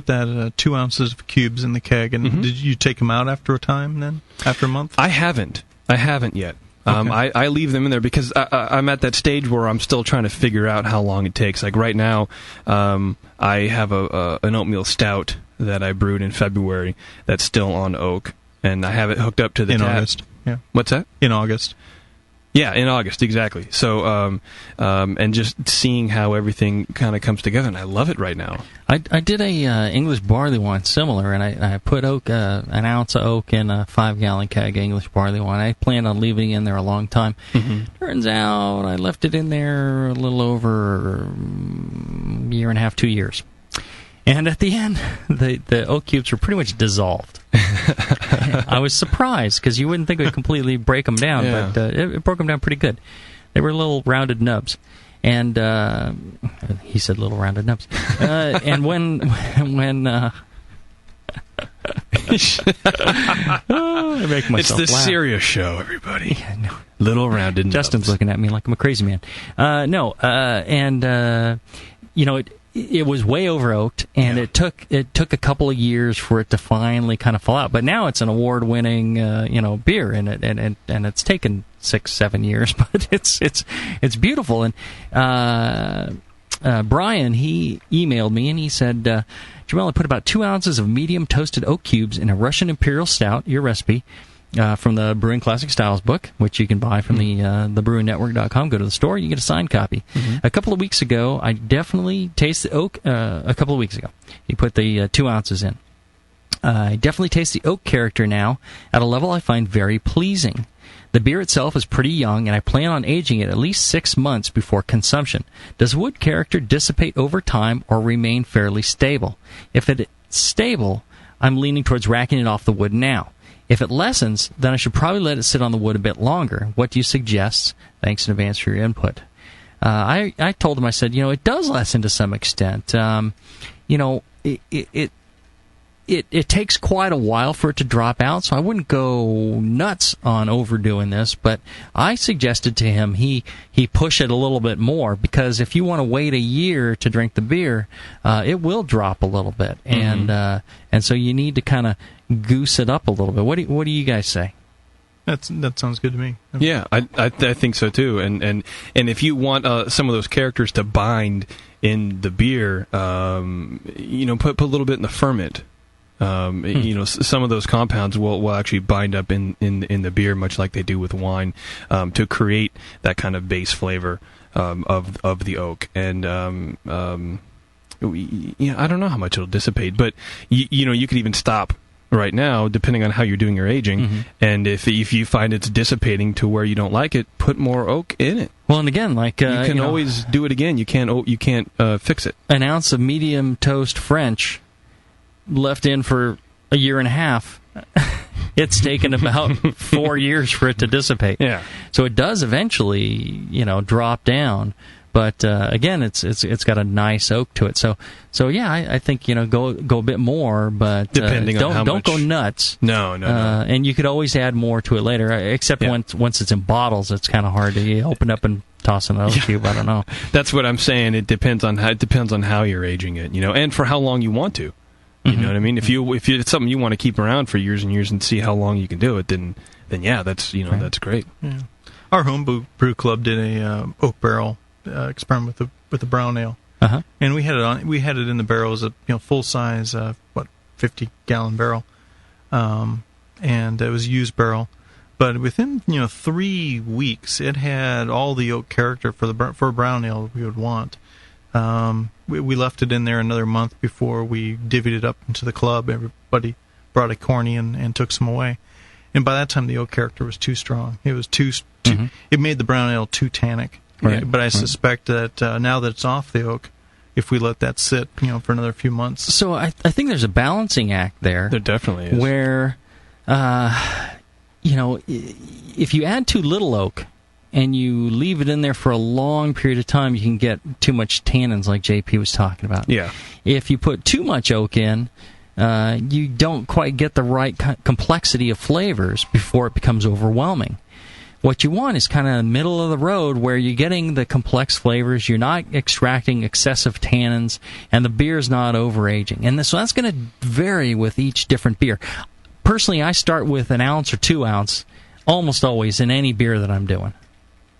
that 2 ounces of cubes in the keg, and did you take them out after a time then? After a month? I haven't yet. I leave them in there because I'm at that stage where I'm still trying to figure out how long it takes. Like right now, I have an oatmeal stout that I brewed in February that's still on oak, and I have it hooked up to the in tap. August. Yeah. What's that? In August. Yeah, in August, exactly. So, and just seeing how everything kind of comes together, and I love it right now. I did a English barley wine similar, and I put oak an ounce of oak in a 5-gallon keg of English barley wine. I planned on leaving it in there a long time. Turns out I left it in there a little over a year and a half, 2 years. And at the end, the oak cubes were pretty much dissolved. I was surprised, because you wouldn't think it would completely break them down, but it broke them down pretty good. They were little rounded nubs. And he said little rounded nubs. And when I make myself It's the laugh. serious show, everybody. Yeah, no. Little rounded nubs. Justin's looking at me like I'm a crazy man. It was way over oaked, and it took a couple of years for it to finally kind of fall out. But now it's an award-winning beer, and it's taken 6-7 years, but it's beautiful. And Brian, he emailed me and he said, Jamil, I put about 2 ounces of medium toasted oak cubes in a Russian Imperial Stout, your recipe. From the Brewing Classic Styles book, which you can buy from the thebrewingnetwork.com. Go to the store, you get a signed copy. A couple of weeks ago, I definitely tasted oak. A couple of weeks ago, he put the 2 ounces in. I definitely taste the oak character now at a level I find very pleasing. The beer itself is pretty young, and I plan on aging it at least 6 months before consumption. Does wood character dissipate over time or remain fairly stable? If it's stable, I'm leaning towards racking it off the wood now. If it lessens, then I should probably let it sit on the wood a bit longer. What do you suggest? Thanks in advance for your input. I told him, I said, it does lessen to some extent. It takes quite a while for it to drop out, so I wouldn't go nuts on overdoing this, but I suggested to him he push it a little bit more, because if you want to wait a year to drink the beer, it will drop a little bit, and so you need to kind of goose it up a little bit. What do you guys say? That sounds good to me. Yeah, I think so too. And if you want some of those characters to bind in the beer, put a little bit in the ferment. Some of those compounds will actually bind up in the beer, much like they do with wine, to create that kind of base flavor of the oak. And I don't know how much it'll dissipate, but you could even stop right now, depending on how you're doing your aging. And if you find it's dissipating to where you don't like it, put more oak in it. Well, and again, you can always do it again. You can't fix it. An ounce of medium toast French left in for a year and a half, it's taken about 4 years for it to dissipate. Yeah. So it does eventually, drop down. But again, it's got a nice oak to it. So yeah, I think go a bit more, but depending on how don't much. go nuts. No. And you could always add more to it later. Except once it's in bottles, it's kind of hard to open up and toss another cube. I don't know. That's what I'm saying. It depends on how you're aging it, and for how long you want to. You know what I mean? If it's something you want to keep around for years and years and see how long you can do it, then yeah, that's right. That's great. Yeah. Our home brew club did a oak barrel experiment with the brown ale, and we had it in the barrel as a full size 50-gallon barrel, and it was a used barrel, but within 3 weeks it had all the oak character for a brown ale we would want. We left it in there another month before we divvied it up into the club. Everybody brought a corny and took some away, and by that time the oak character was too strong. It was too it made the brown ale too tannic. Right. But I suspect that now that it's off the oak, if we let that sit, for another few months. So I think there's a balancing act there. There definitely is. Where, if you add too little oak and you leave it in there for a long period of time, you can get too much tannins, like JP was talking about. Yeah. If you put too much oak in, you don't quite get the right complexity of flavors before it becomes overwhelming. What you want is kind of middle of the road, where you're getting the complex flavors, you're not extracting excessive tannins, and the beer's not overaging. And so that's going to vary with each different beer. Personally, I start with an ounce or 2 ounce almost always in any beer that I'm doing.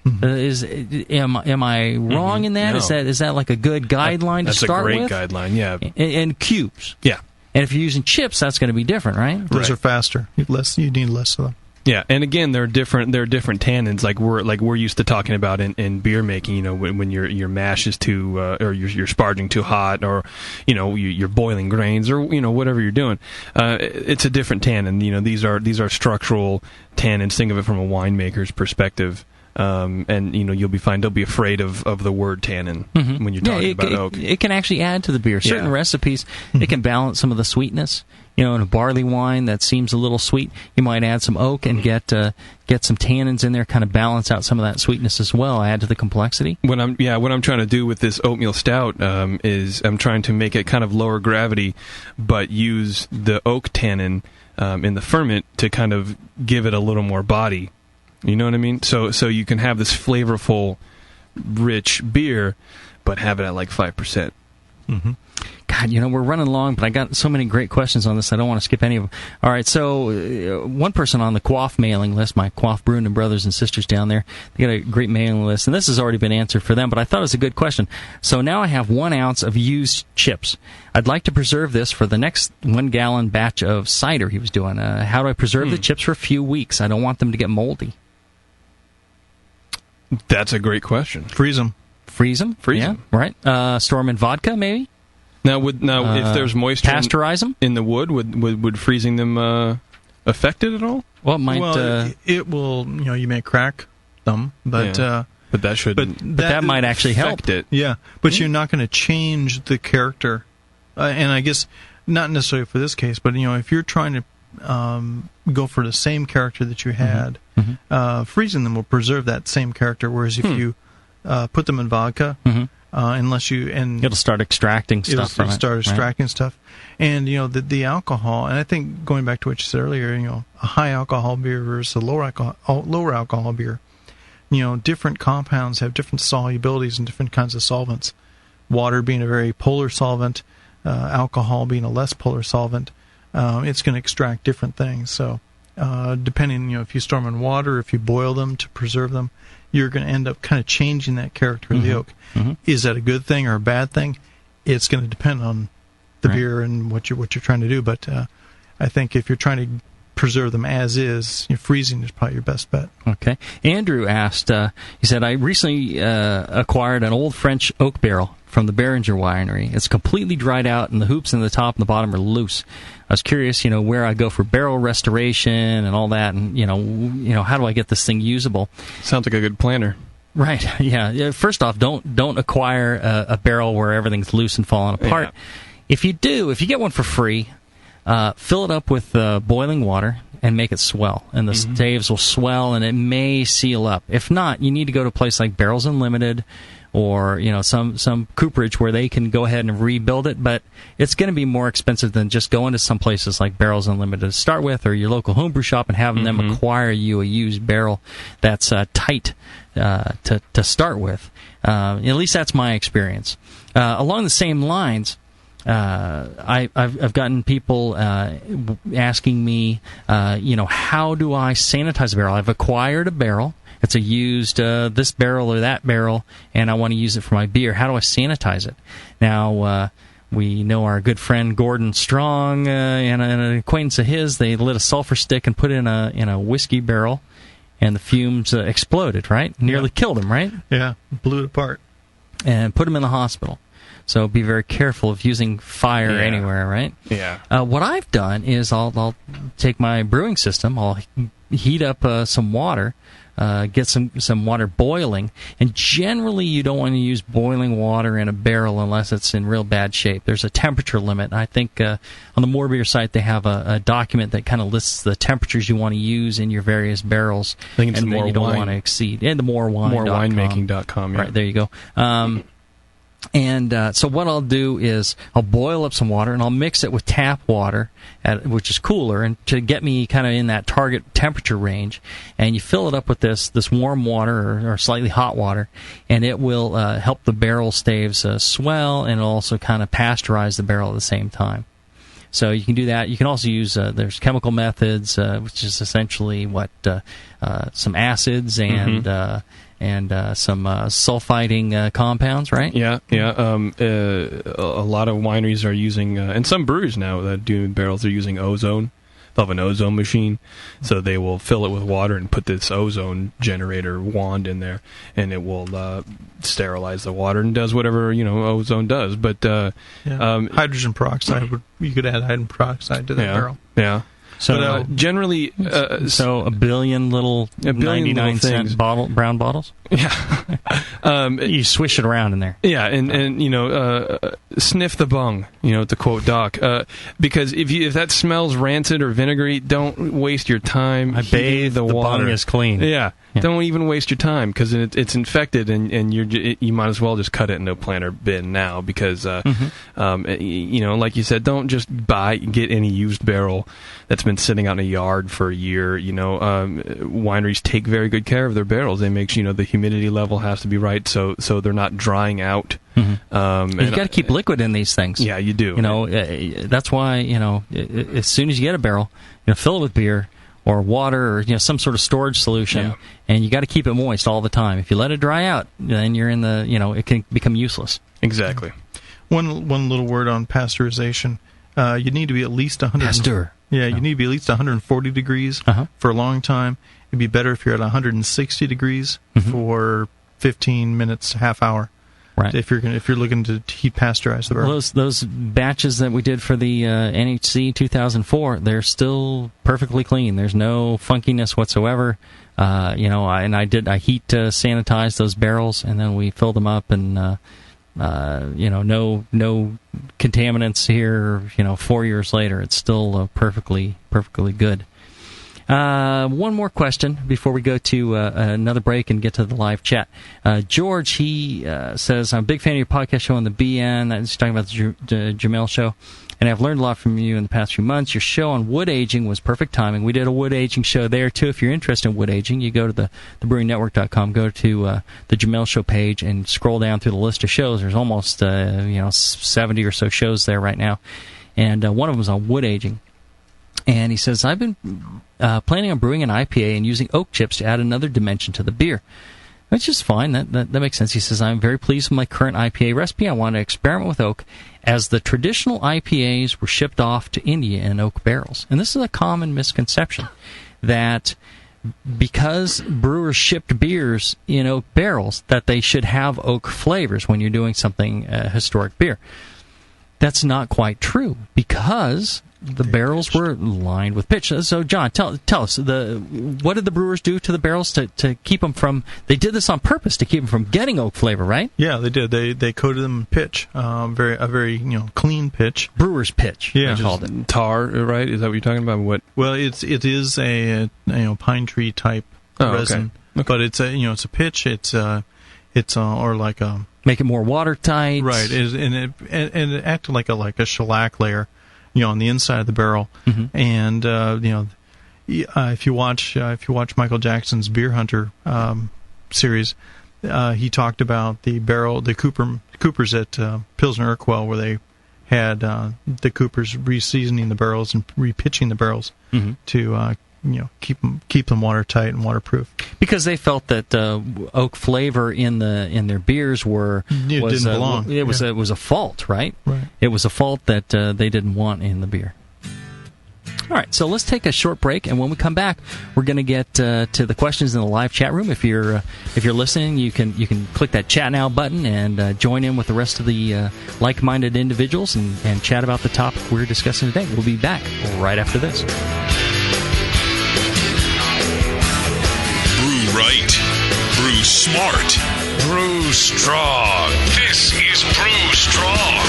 Am I wrong in that? No. Is that like a good guideline to start with? That's a great guideline, yeah. And cubes. Yeah. And if you're using chips, that's going to be different, right? Those are faster. You need less of them. Yeah, and again, there are different tannins like we're used to talking about in beer making. You know, when your mash is too or you're sparging too hot, or you're boiling grains, or whatever you're doing. It's a different tannin. You know, these are structural tannins. Think of it from a winemaker's perspective. And you'll be fine. Don't be afraid of the word tannin when you're talking about oak. It can actually add to the beer. Certain recipes, it can balance some of the sweetness. In a barley wine that seems a little sweet, you might add some oak and get some tannins in there, kind of balance out some of that sweetness as well. Add to the complexity. What I'm trying to do with this oatmeal stout is I'm trying to make it kind of lower gravity, but use the oak tannin in the ferment to kind of give it a little more body. You know what I mean? So you can have this flavorful, rich beer, but have it at like 5%. Mm-hmm. God, we're running long, but I got so many great questions on this. I don't want to skip any of them. All right, so one person on the Quaff mailing list, my Quaff Brewing and brothers and sisters down there, they got a great mailing list, and this has already been answered for them, but I thought it was a good question. So now I have 1 ounce of used chips. I'd like to preserve this for the next 1 gallon batch of cider he was doing. How do I preserve the chips for a few weeks? I don't want them to get moldy. That's a great question. Freeze them. Freeze them? Yeah, right. Store them in vodka, maybe? Now, if there's moisture pasteurize them in the wood, would freezing them affect it at all? Well, it might. Well, it will. You may crack them, but but that should. But that might actually help it. Yeah, but you're not going to change the character, and I guess not necessarily for this case, but if you're trying to go for the same character that you had, freezing them will preserve that same character. Whereas if you put them in vodka. Unless it'll start extracting stuff. It'll start extracting stuff, and the alcohol. And I think going back to what you said earlier, a high alcohol beer versus a lower alcohol beer. Different compounds have different solubilities and different kinds of solvents. Water being a very polar solvent, alcohol being a less polar solvent, it's going to extract different things. So, depending, if you store them in water, if you boil them to preserve them, you're going to end up kind of changing that character of the oak. Is that a good thing or a bad thing? It's going to depend on the beer and what you're trying to do. But I think if you're trying to preserve them as is, freezing is probably your best bet. Okay. Andrew asked, he said, I recently acquired an old French oak barrel from the Behringer winery. It's completely dried out, and the hoops in the top and the bottom are loose. I was curious, where I go for barrel restoration and all that, and how do I get this thing usable? Sounds like a good planner. Right. Yeah. First off, don't acquire a barrel where everything's loose and falling apart. Yeah. If you get one for free, fill it up with boiling water and make it swell, and the staves will swell, and it may seal up. If not, you need to go to a place like Barrels Unlimited, or some cooperage where they can go ahead and rebuild it, but it's going to be more expensive than just going to some places like Barrels Unlimited to start with, or your local homebrew shop, and having them acquire you a used barrel that's tight to start with. At least that's my experience. Along the same lines, I've gotten people asking me, how do I sanitize a barrel? I've acquired a barrel. It's a used this barrel or that barrel, and I want to use it for my beer. How do I sanitize it? Now, we know our good friend Gordon Strong and an acquaintance of his, they lit a sulfur stick and put it in a whiskey barrel, and the fumes exploded, right? Nearly killed him, right? Yeah, blew it apart. And put him in the hospital. So be very careful of using fire anywhere, right? Yeah. What I've done is I'll take my brewing system, I'll heat up some water, get some water boiling, and generally you don't want to use boiling water in a barrel unless it's in real bad shape. There's a temperature limit. I think on the More Beer site they have a document that kind of lists the temperatures you want to use in your various barrels, I think it's and that you don't want to exceed. And the morewinemaking.com. Right, there you go. And so what I'll do is I'll boil up some water, and I'll mix it with tap water, which is cooler, and to get me kind of in that target temperature range. And you fill it up with this warm water or slightly hot water, and it will help the barrel staves swell, and it'll also kind of pasteurize the barrel at the same time. So you can do that. You can also use there's chemical methods, which is essentially some acids and some sulfiting compounds, right? Yeah. A lot of wineries are using, and some breweries now that do barrels are using ozone. They'll have an ozone machine, so they will fill it with water and put this ozone generator wand in there, and it will sterilize the water and does whatever ozone does. But hydrogen peroxide, you could add hydrogen peroxide to that barrel. Yeah. So generally, so a billion little 99-cent brown bottles. Yeah, you swish it around in there. Yeah, and sniff the bung. To quote Doc, because if that smells rancid or vinegary, don't waste your time. I bathe the water. Bung is clean. Yeah. Don't even waste your time because it's infected, and you might as well just cut it into a planter bin now because like you said, don't just get any used barrel that's been sitting out in a yard for a year. Wineries take very good care of their barrels. They make sure the humidity level has to be right, so they're not drying out. And you got to keep liquid in these things. Yeah, you do. That's why as soon as you get a barrel, fill it with beer or water or some sort of storage solution, and you got to keep it moist all the time. If you let it dry out, then you're in the it can become useless. Exactly. One little word on pasteurization. You need to be at least 100. Pasteur. Yeah, you need to be at least 140 degrees for a long time. It'd be better if you're at 160 degrees for 15 minutes, half hour. Right. If you're looking to heat pasteurize the barrel. Those batches that we did for the NHC 2004, they're still perfectly clean. There's no funkiness whatsoever. I heat sanitize those barrels, and then we fill them up, and no contaminants here. 4 years later, it's still perfectly good. One more question before we go to another break and get to the live chat. George, he says, I'm a big fan of your podcast show on the BN. He's talking about the Jamil show. And I've learned a lot from you in the past few months. Your show on wood aging was perfect timing. We did a wood aging show there, too. If you're interested in wood aging, you go to the thebrewingnetwork.com, go to the Jamil show page, and scroll down through the list of shows. There's almost 70 or so shows there right now. And one of them was on wood aging. And he says, I've been planning on brewing an IPA and using oak chips to add another dimension to the beer. Which is fine. That makes sense. He says, I'm very pleased with my current IPA recipe. I want to experiment with oak, as the traditional IPAs were shipped off to India in oak barrels. And this is a common misconception, that because brewers shipped beers in oak barrels, that they should have oak flavors when you're doing something historic beer. That's not quite true, because the barrels were lined with pitch. So, John, tell us, what did the brewers do to the barrels to keep them from... They did this on purpose to keep them from getting oak flavor, right? Yeah, they did. They coated them in pitch, a very clean pitch. Brewer's pitch. Yeah, they called it tar, right? Is that what you're talking about? What? Well, it is a pine tree type resin, okay. But it's a pitch. It's or like a... Make it more watertight, right? And it acted like a shellac layer, on the inside of the barrel. Mm-hmm. And if you watch Michael Jackson's Beer Hunter series, he talked about the Coopers at Pilsner Urquell, where they had the Coopers reseasoning the barrels and repitching the barrels to keep them watertight and waterproof, because they felt that oak flavor in their beers didn't belong. It was a fault, right? Right. It was a fault that they didn't want in the beer. All right, so let's take a short break, and when we come back, we're going to get to the questions in the live chat room. If you're listening, you can click that chat now button and join in with the rest of the like-minded individuals and chat about the topic we're discussing today. We'll be back right after this. Right. Brew smart. Brew strong. This is Brew Strong.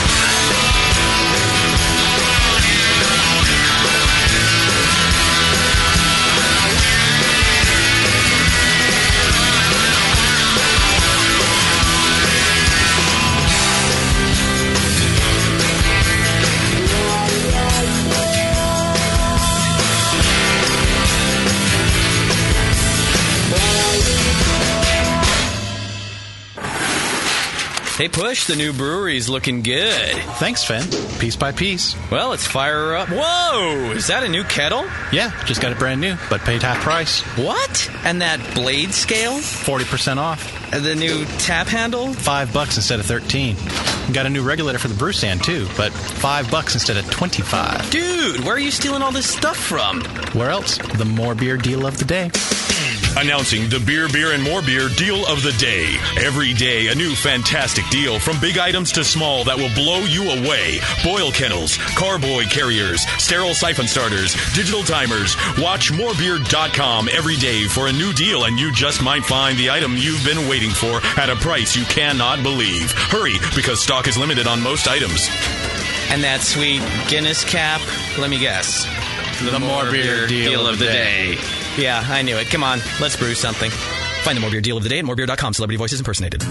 Hey, Push, the new brewery's looking good. Thanks, Finn. Piece by piece. Well, let's fire her up. Whoa! Is that a new kettle? Yeah, just got it brand new, but paid half price. What? And that blade scale? 40% off. The new tap handle? $5 instead of 13. Got a new regulator for the brew stand, too, but $5 instead of 25. Dude, where are you stealing all this stuff from? Where else? The More Beer deal of the day. Announcing the Beer, and More Beer deal of the day. Every day, a new fantastic deal from big items to small that will blow you away. Boil kettles, carboy carriers, sterile siphon starters, digital timers. Watch morebeer.com every day for a new deal, and you just might find the item you've been waiting for at a price you cannot believe. Hurry, because stock is limited on most items. And that sweet Guinness cap, let me guess. The More Beer deal of the day. Yeah, I knew it. Come on, let's brew something. Find the More Beer deal of the day at morebeer.com. Celebrity voices impersonated.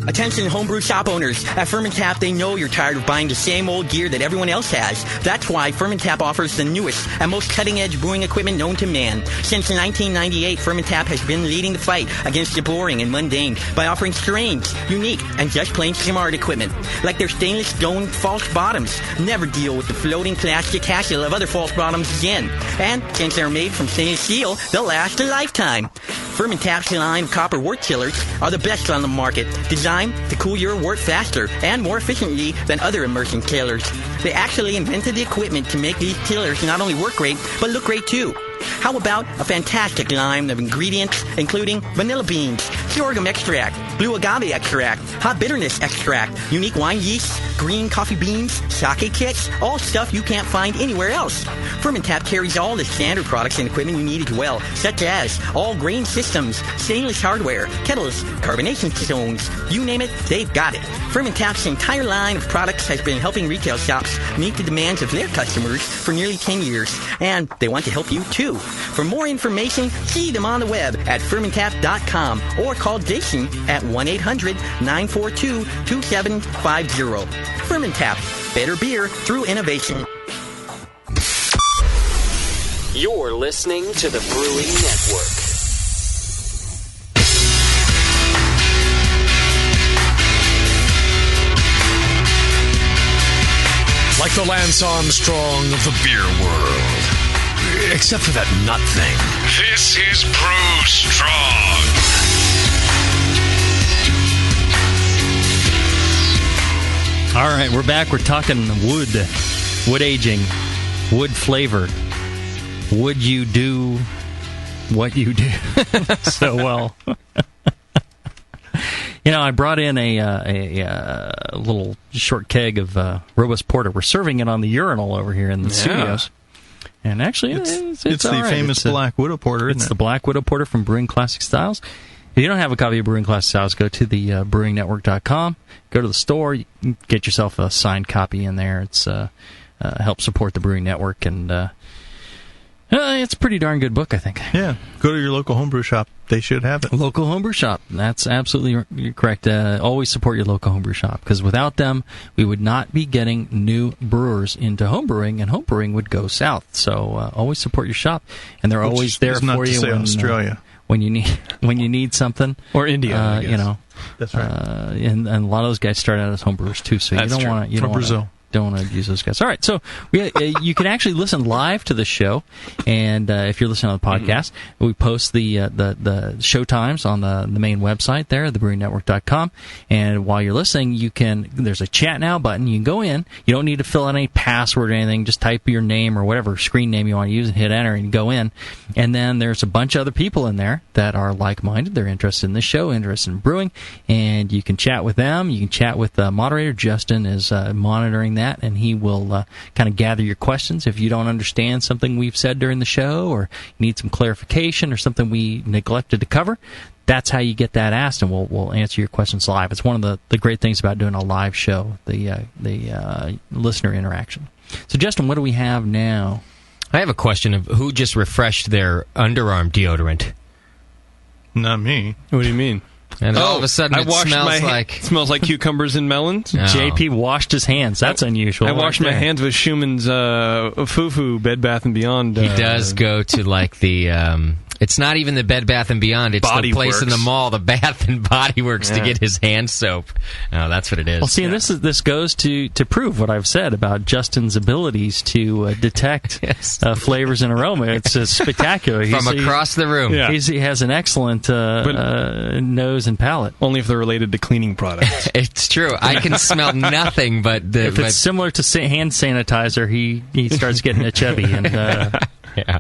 Attention homebrew shop owners. At Fermentap, they know you're tired of buying the same old gear that everyone else has. That's why Fermentap offers the newest and most cutting-edge brewing equipment known to man. Since 1998, Fermentap has been leading the fight against the boring and mundane by offering strange, unique, and just plain smart equipment. Like their stainless stone false bottoms. Never deal with the floating plastic hassle of other false bottoms again. And since they're made from stainless steel, they'll last a lifetime. Fermentap's line of copper wort chillers are the best on the market, designed to cool your wort faster and more efficiently than other immersion chillers. They actually invented the equipment to make these chillers not only work great, but look great too. How about a fantastic line of ingredients, including vanilla beans, sorghum extract, blue agave extract, hot bitterness extract, unique wine yeast, green coffee beans, sake kits, all stuff you can't find anywhere else. Fermentap carries all the standard products and equipment you need as well, such as all grain systems, stainless hardware, kettles, carbonation stones, you name it, they've got it. Fermentap's entire line of products has been helping retail shops meet the demands of their customers for nearly 10 years, and they want to help you too. For more information, see them on the web at fermentap.com or call Jason at 1-800-942-2750. Fermentap, better beer through innovation. You're listening to the Brewing Network. Like the Lance Armstrong of the beer world. Except for that nut thing. This is Brew Strong. All right, we're back. We're talking wood aging, wood flavor. Would you do what you do so well? You know, I brought in a little short keg of robust porter. We're serving it on the urinal over here in the studios. And actually, it's the right. famous Black Widow Porter, isn't it? It's the Black Widow Porter from Brewing Classic Styles. If you don't have a copy of Brewing Classic Styles, go to the brewingnetwork.com, go to the store, you can get yourself a signed copy in there. It's help support the Brewing Network, and it's a pretty darn good book, I think. Yeah, go to your local homebrew shop. They should have it. Local homebrew shop. That's absolutely correct. Always support your local homebrew shop, because without them, we would not be getting new brewers into homebrewing, and homebrewing would go south. So always support your shop, and they're always there for you when Australia. When you need something, or India. You know. That's right. And a lot of those guys start out as homebrewers too. So That's you don't want to. Don't want to abuse those guys. All right, so you can actually listen live to the show, and if you're listening on the podcast, we post the show times on the main website there, thebrewingnetwork.com. And while you're listening, there's a chat now button. You can go in. You don't need to fill out any password or anything. Just type your name or whatever screen name you want to use and hit enter, and go in. And then there's a bunch of other people in there that are like-minded. They're interested in the show, interested in brewing, and you can chat with them. You can chat with the moderator. Justin is monitoring that, and he will kind of gather your questions. If you don't understand something we've said during the show, or need some clarification or something we neglected to cover, that's how you get that asked, and we'll answer your questions live. It's one of the great things about doing a live show, the listener interaction. So, Justin, what do we have now? I have a question of who just refreshed their underarm deodorant. Not me. What do you mean? And all of a sudden, it smells like cucumbers and melons. Oh. JP washed his hands. That's unusual. I washed my hands with Schumann's Fufu Bed Bath & Beyond. He does go to like the It's not even the Bed Bath & Beyond. It's Body the place Works. in the mall, the Bath and Body Works, to get his hand soap. Oh, that's what it is. Well, see, this goes to prove what I've said about Justin's abilities to detect flavors and aroma. It's spectacular. From across the room. Yeah. He has an excellent nose and palate. Only if they're related to cleaning products. It's true. I can smell nothing but if it's similar to hand sanitizer, he starts getting a chubby, and yeah.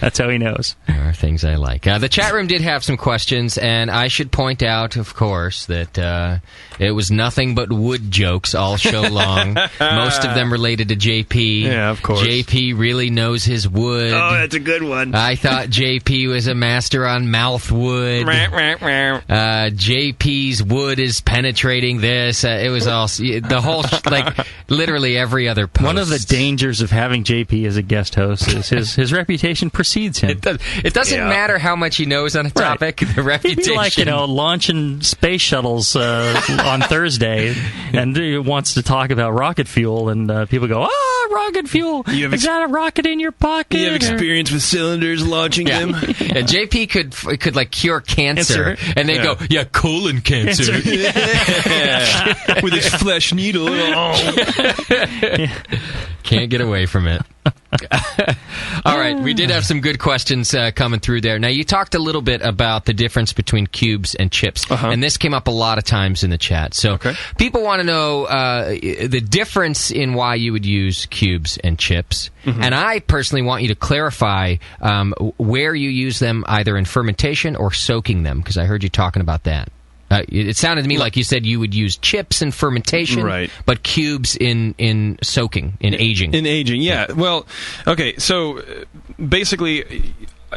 That's how he knows. There are things I like. The chat room did have some questions, and I should point out, of course, that it was nothing but wood jokes all show long. Most of them related to JP. Yeah, of course. JP really knows his wood. Oh, that's a good one. I thought JP was a master on mouth wood. JP's wood is penetrating this. It was all the whole literally every other post. One of the dangers of having JP as a guest host is his reputation precedes him. It doesn't matter how much he knows on a topic. Right. The reputation. He'd be like, launching space shuttles on Thursday, and he wants to talk about rocket fuel, and people go, rocket fuel! Is that a rocket in your pocket? You have experience with cylinders launching them? Yeah, JP could like cure cancer, and they go, colon cancer. With his flesh needle. Can't get away from it. All right, we did have some good questions coming through there. Now, you talked a little bit about the difference between cubes and chips, and this came up a lot of times in the chat. So people want to know the difference in why you would use cubes and chips, and I personally want you to clarify where you use them, either in fermentation or soaking them, because I heard you talking about that. It sounded to me like you said you would use chips in fermentation, right, but cubes in soaking, in aging. In aging, yeah. Well, okay. So basically,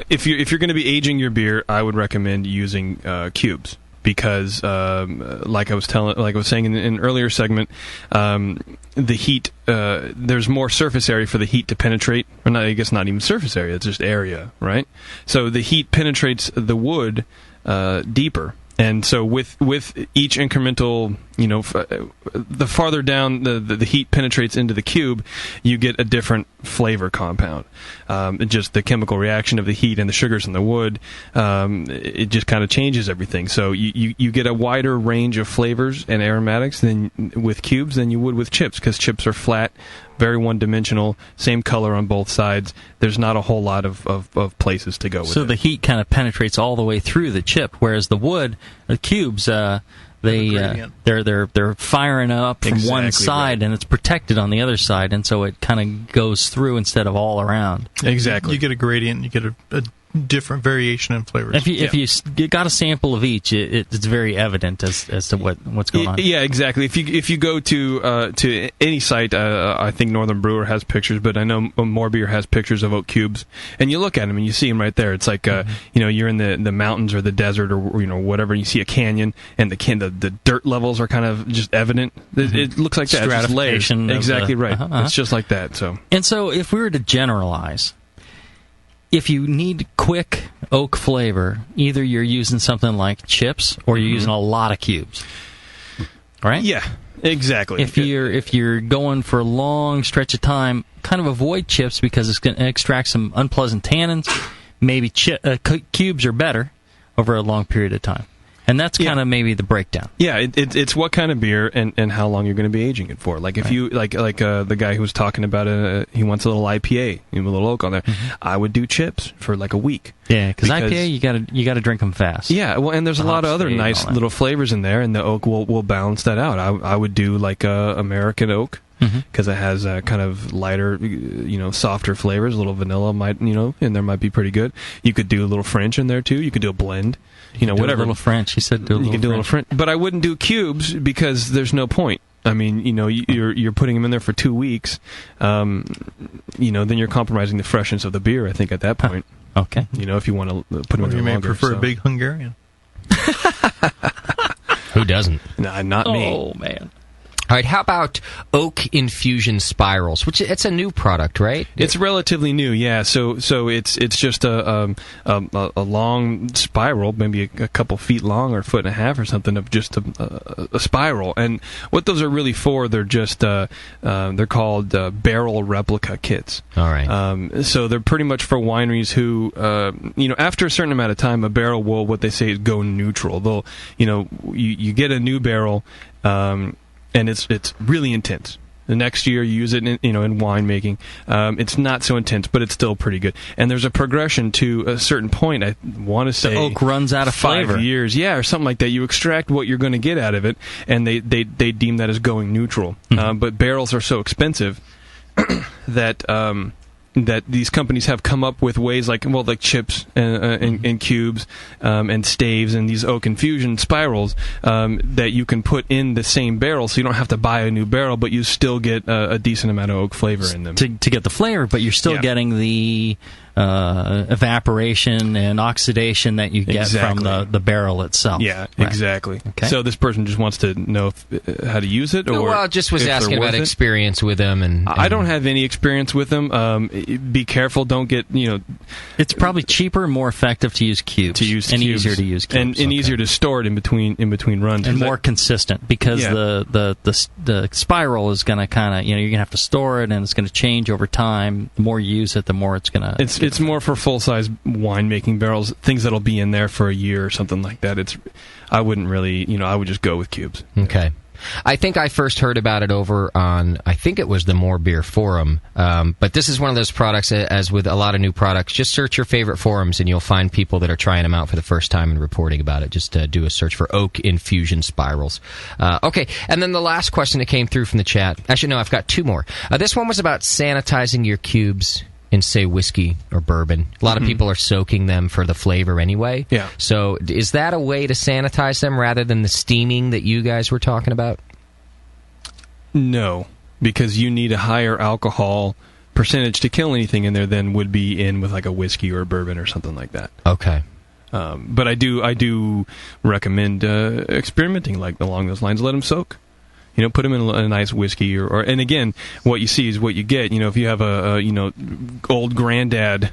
if you're going to be aging your beer, I would recommend using cubes because, like I was saying in an earlier segment, the heat. There's more surface area for the heat to penetrate, or not. I guess not even surface area. It's just area, right? So the heat penetrates the wood deeper. And so with each incremental, the farther down the heat penetrates into the cube, you get a different flavor compound. Just the chemical reaction of the heat and the sugars in the wood, it just kind of changes everything. So you get a wider range of flavors and aromatics with cubes than you would with chips, because chips are flat, very one-dimensional, same color on both sides. There's not a whole lot of places to go with it. So the heat kind of penetrates all the way through the chip, whereas the wood, the cubes, they're firing up from one side, and it's protected on the other side, and so it kind of goes through instead of all around. Exactly. You get a gradient, you get a different variation in flavors. If you got a sample of each, it's very evident as to what's going on. Yeah, exactly. If you go to any site, I think Northern Brewer has pictures, but I know More Beer has pictures of oak cubes, and you look at them and you see them right there. It's like you're in the mountains or the desert or whatever. And you see a canyon, and the dirt levels are kind of just evident. It looks like that. Stratification. Exactly right. It's just like that. So if we were to generalize, if you need quick oak flavor, either you're using something like chips or you're using a lot of cubes, right? Yeah, exactly. If you're going for a long stretch of time, kind of avoid chips because it's going to extract some unpleasant tannins. Maybe cubes are better over a long period of time. And that's kind of maybe the breakdown. Yeah, it's what kind of beer and how long you're going to be aging it for. Like if you like the guy who was talking about he wants a little IPA, a little oak on there. I would do chips for like a week. Yeah, because IPA you got to drink them fast. Yeah, well, and there's a lot of other nice little flavors in there, and the oak will balance that out. I would do like American oak. Because it has kind of lighter, softer flavors. A little vanilla might, in there might be pretty good. You could do a little French in there too. You could do a blend, whatever. A little French. He said you can do a little French, but I wouldn't do cubes because there's no point. I mean, you're putting them in there for 2 weeks. Then you're compromising the freshness of the beer. I think at that point. Okay. If you want to put them in there longer. You may prefer a big Hungarian. Who doesn't? Nah, not me. Oh man. All right, how about oak infusion spirals? Which it's a new product, right? It's relatively new, yeah. So it's just a long spiral, maybe a couple feet long or a foot and a half or something, of just a spiral. And what those are really for, they're just they're called barrel replica kits. All right. So they're pretty much for wineries who, after a certain amount of time, a barrel will, what they say is go neutral. They'll, you get a new barrel. And it's really intense. The next year you use it in winemaking. It's not so intense, but it's still pretty good. And there's a progression to a certain point. I want to say the oak runs out of 5 flavor. years, yeah, or something like that. You extract what you're going to get out of it, and they deem that as going neutral. But barrels are so expensive that these companies have come up with ways like chips and cubes and staves and these oak infusion spirals that you can put in the same barrel, so you don't have to buy a new barrel, but you still get a decent amount of oak flavor in them. To get the flavor, but you're still getting the evaporation and oxidation that you get from the barrel itself. Yeah, right. Exactly. Okay. So this person just wants to know how to use it, or well, just was asking about experience with them, and I don't have any experience with them. Be careful, don't get It's probably cheaper and more effective to use cubes, and easier to use cubes, and easier to store it in between runs, and more consistent because the spiral is going to kind of you're going to have to store it, and it's going to change over time. The more you use it, the more it's going to. It's more for full-size winemaking barrels, things that'll be in there for a year or something like that. I wouldn't really, I would just go with cubes. Okay. I think I first heard about it over on, I think it was the More Beer forum. But this is one of those products, as with a lot of new products, just search your favorite forums and you'll find people that are trying them out for the first time and reporting about it. Just do a search for oak infusion spirals. Okay, and then the last question that came through from the chat. Actually, no, I've got two more. This one was about sanitizing your cubes in, say, whiskey or bourbon. A lot of people are soaking them for the flavor anyway. Yeah. So is that a way to sanitize them rather than the steaming that you guys were talking about? No, because you need a higher alcohol percentage to kill anything in there than would be in with like a whiskey or a bourbon or something like that. Okay. But I do recommend experimenting along those lines. Let them soak. Put them in a nice whiskey, or and again, what you see is what you get. If you have a old granddad,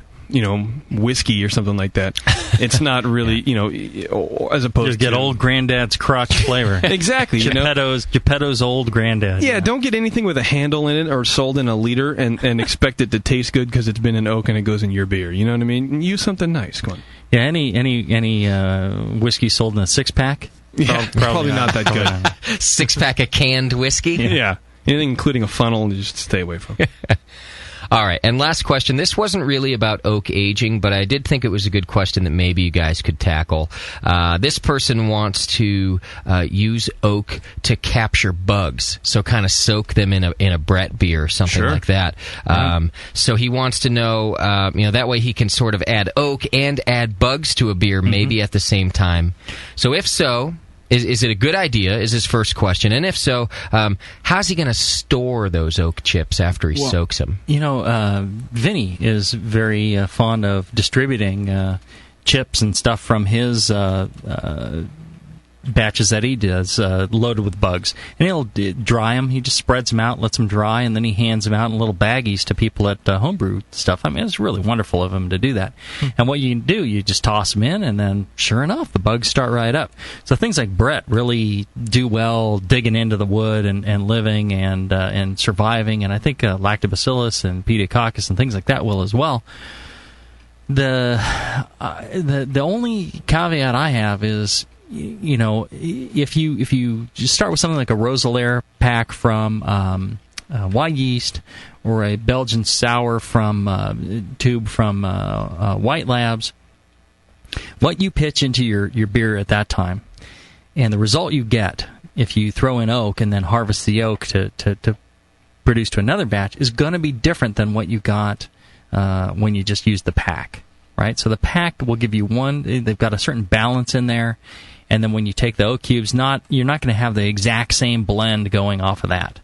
whiskey or something like that, it's not really, as opposed just get to old granddad's crotch flavor. Exactly. Geppetto's old granddad. Yeah, don't get anything with a handle in it or sold in a liter and expect it to taste good because it's been in oak and it goes in your beer. You know what I mean? Use something nice. Come on. Yeah, any whiskey sold in a 6-pack? Yeah, probably not that good. 6-pack of canned whiskey? Yeah. Anything including a funnel, just stay away from. All right, and last question. This wasn't really about oak aging, but I did think it was a good question that maybe you guys could tackle. This person wants to use oak to capture bugs, so kind of soak them in a Brett beer or something like that. So he wants to know, that way he can sort of add oak and add bugs to a beer maybe at the same time. So if so... Is it a good idea, is his first question? And if so, how's he going to store those oak chips after he soaks them? Vinny is very fond of distributing chips and stuff from his batches that he does, loaded with bugs. And he'll dry them. He just spreads them out, lets them dry, and then he hands them out in little baggies to people at Homebrew stuff. I mean, it's really wonderful of him to do that. And what you do, you just toss them in, and then, sure enough, the bugs start right up. So things like Brett really do well digging into the wood and living and surviving, and I think Lactobacillus and Pediococcus and things like that will as well. The only caveat I have is, if you just start with something like a Roselaire pack from White Yeast or a Belgian Sour from tube from White Labs, what you pitch into your beer at that time, and the result you get if you throw in oak and then harvest the oak to produce to another batch is going to be different than what you got when you just use the pack, right? So the pack will give you they've got a certain balance in there. And then when you take the oak cubes, you're not going to have the exact same blend going off of that.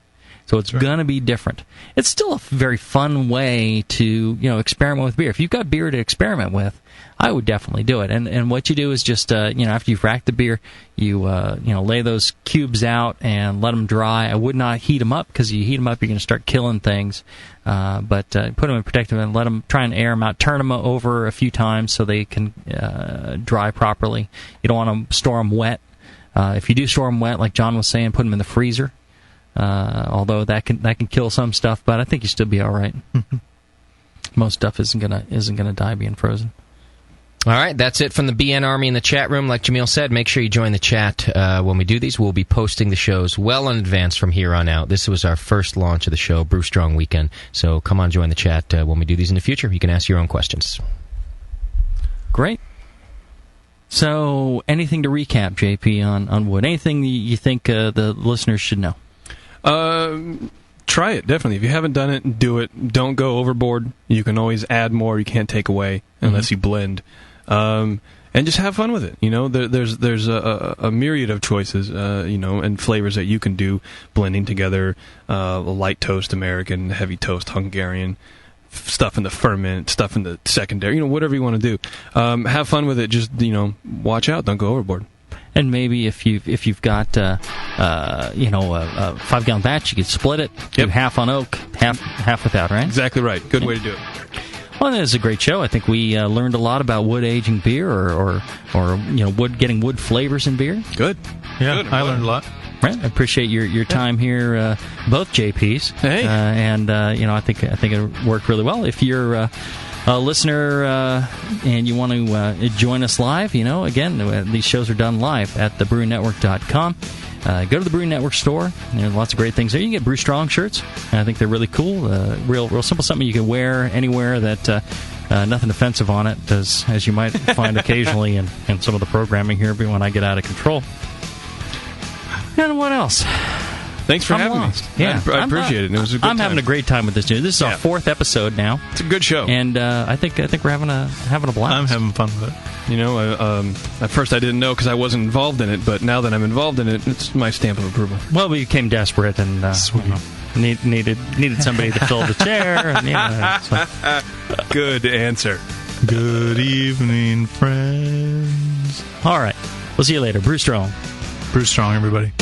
So it's going to be different. It's still a very fun way to, experiment with beer. If you've got beer to experiment with, I would definitely do it. And what you do is just, after you've racked the beer, you lay those cubes out and let them dry. I would not heat them up, because you heat them up, you're going to start killing things. But put them in protective and let them try and air them out. Turn them over a few times so they can dry properly. You don't want to store them wet. If you do store them wet, like John was saying, put them in the freezer. Although that can kill some stuff, but I think you still be all right. Most stuff isn't gonna die being frozen. All right, that's it from the BN Army in the chat room. Like Jamil said, make sure you join the chat when we do these. We'll be posting the shows well in advance from here on out. This was our first launch of the show, Brew Strong Weekend. So come on, join the chat when we do these in the future. You can ask your own questions. Great. So, anything to recap, JP, on wood? Anything you think the listeners should know? Try it, definitely. If you haven't done it, do it. Don't go overboard. You can always add more. You can't take away unless you blend. And just have fun with it. There's a myriad of choices, and flavors that you can do blending together. Light toast American, heavy toast Hungarian, stuff in the ferment, stuff in the secondary, whatever you want to do. Have fun with it. Just, watch out. Don't go overboard. And maybe if you've got a 5-gallon batch, you could split it. Do half on oak, half without, right? Exactly right. Good way to do it. Well, that was a great show. I think we learned a lot about wood aging beer, or getting wood flavors in beer. Good. Yeah, Good. I learned a lot. Right. I appreciate your time here, both JPs. Hey. I think it worked really well. If you're a listener and you want to join us live, again, these shows are done live at thebrewingnetwork.com. Go to the Brew Network store. There's lots of great things there. You can get Brew Strong shirts. I think they're really cool. Real simple, something you can wear anywhere that nothing offensive on it, as you might find occasionally in some of the programming here when I get out of control. And what else? Thanks for having me. Yeah, I appreciate it. It was a good time. I'm having a great time with this. This is our 4th episode now. It's a good show, and I think we're having a blast. I'm having fun with it. At first I didn't know because I wasn't involved in it, but now that I'm involved in it, it's my stamp of approval. Well, we became desperate and needed somebody to fill the chair. And, Good answer. Good evening, friends. All right, we'll see you later. Brew Strong. Brew Strong, everybody.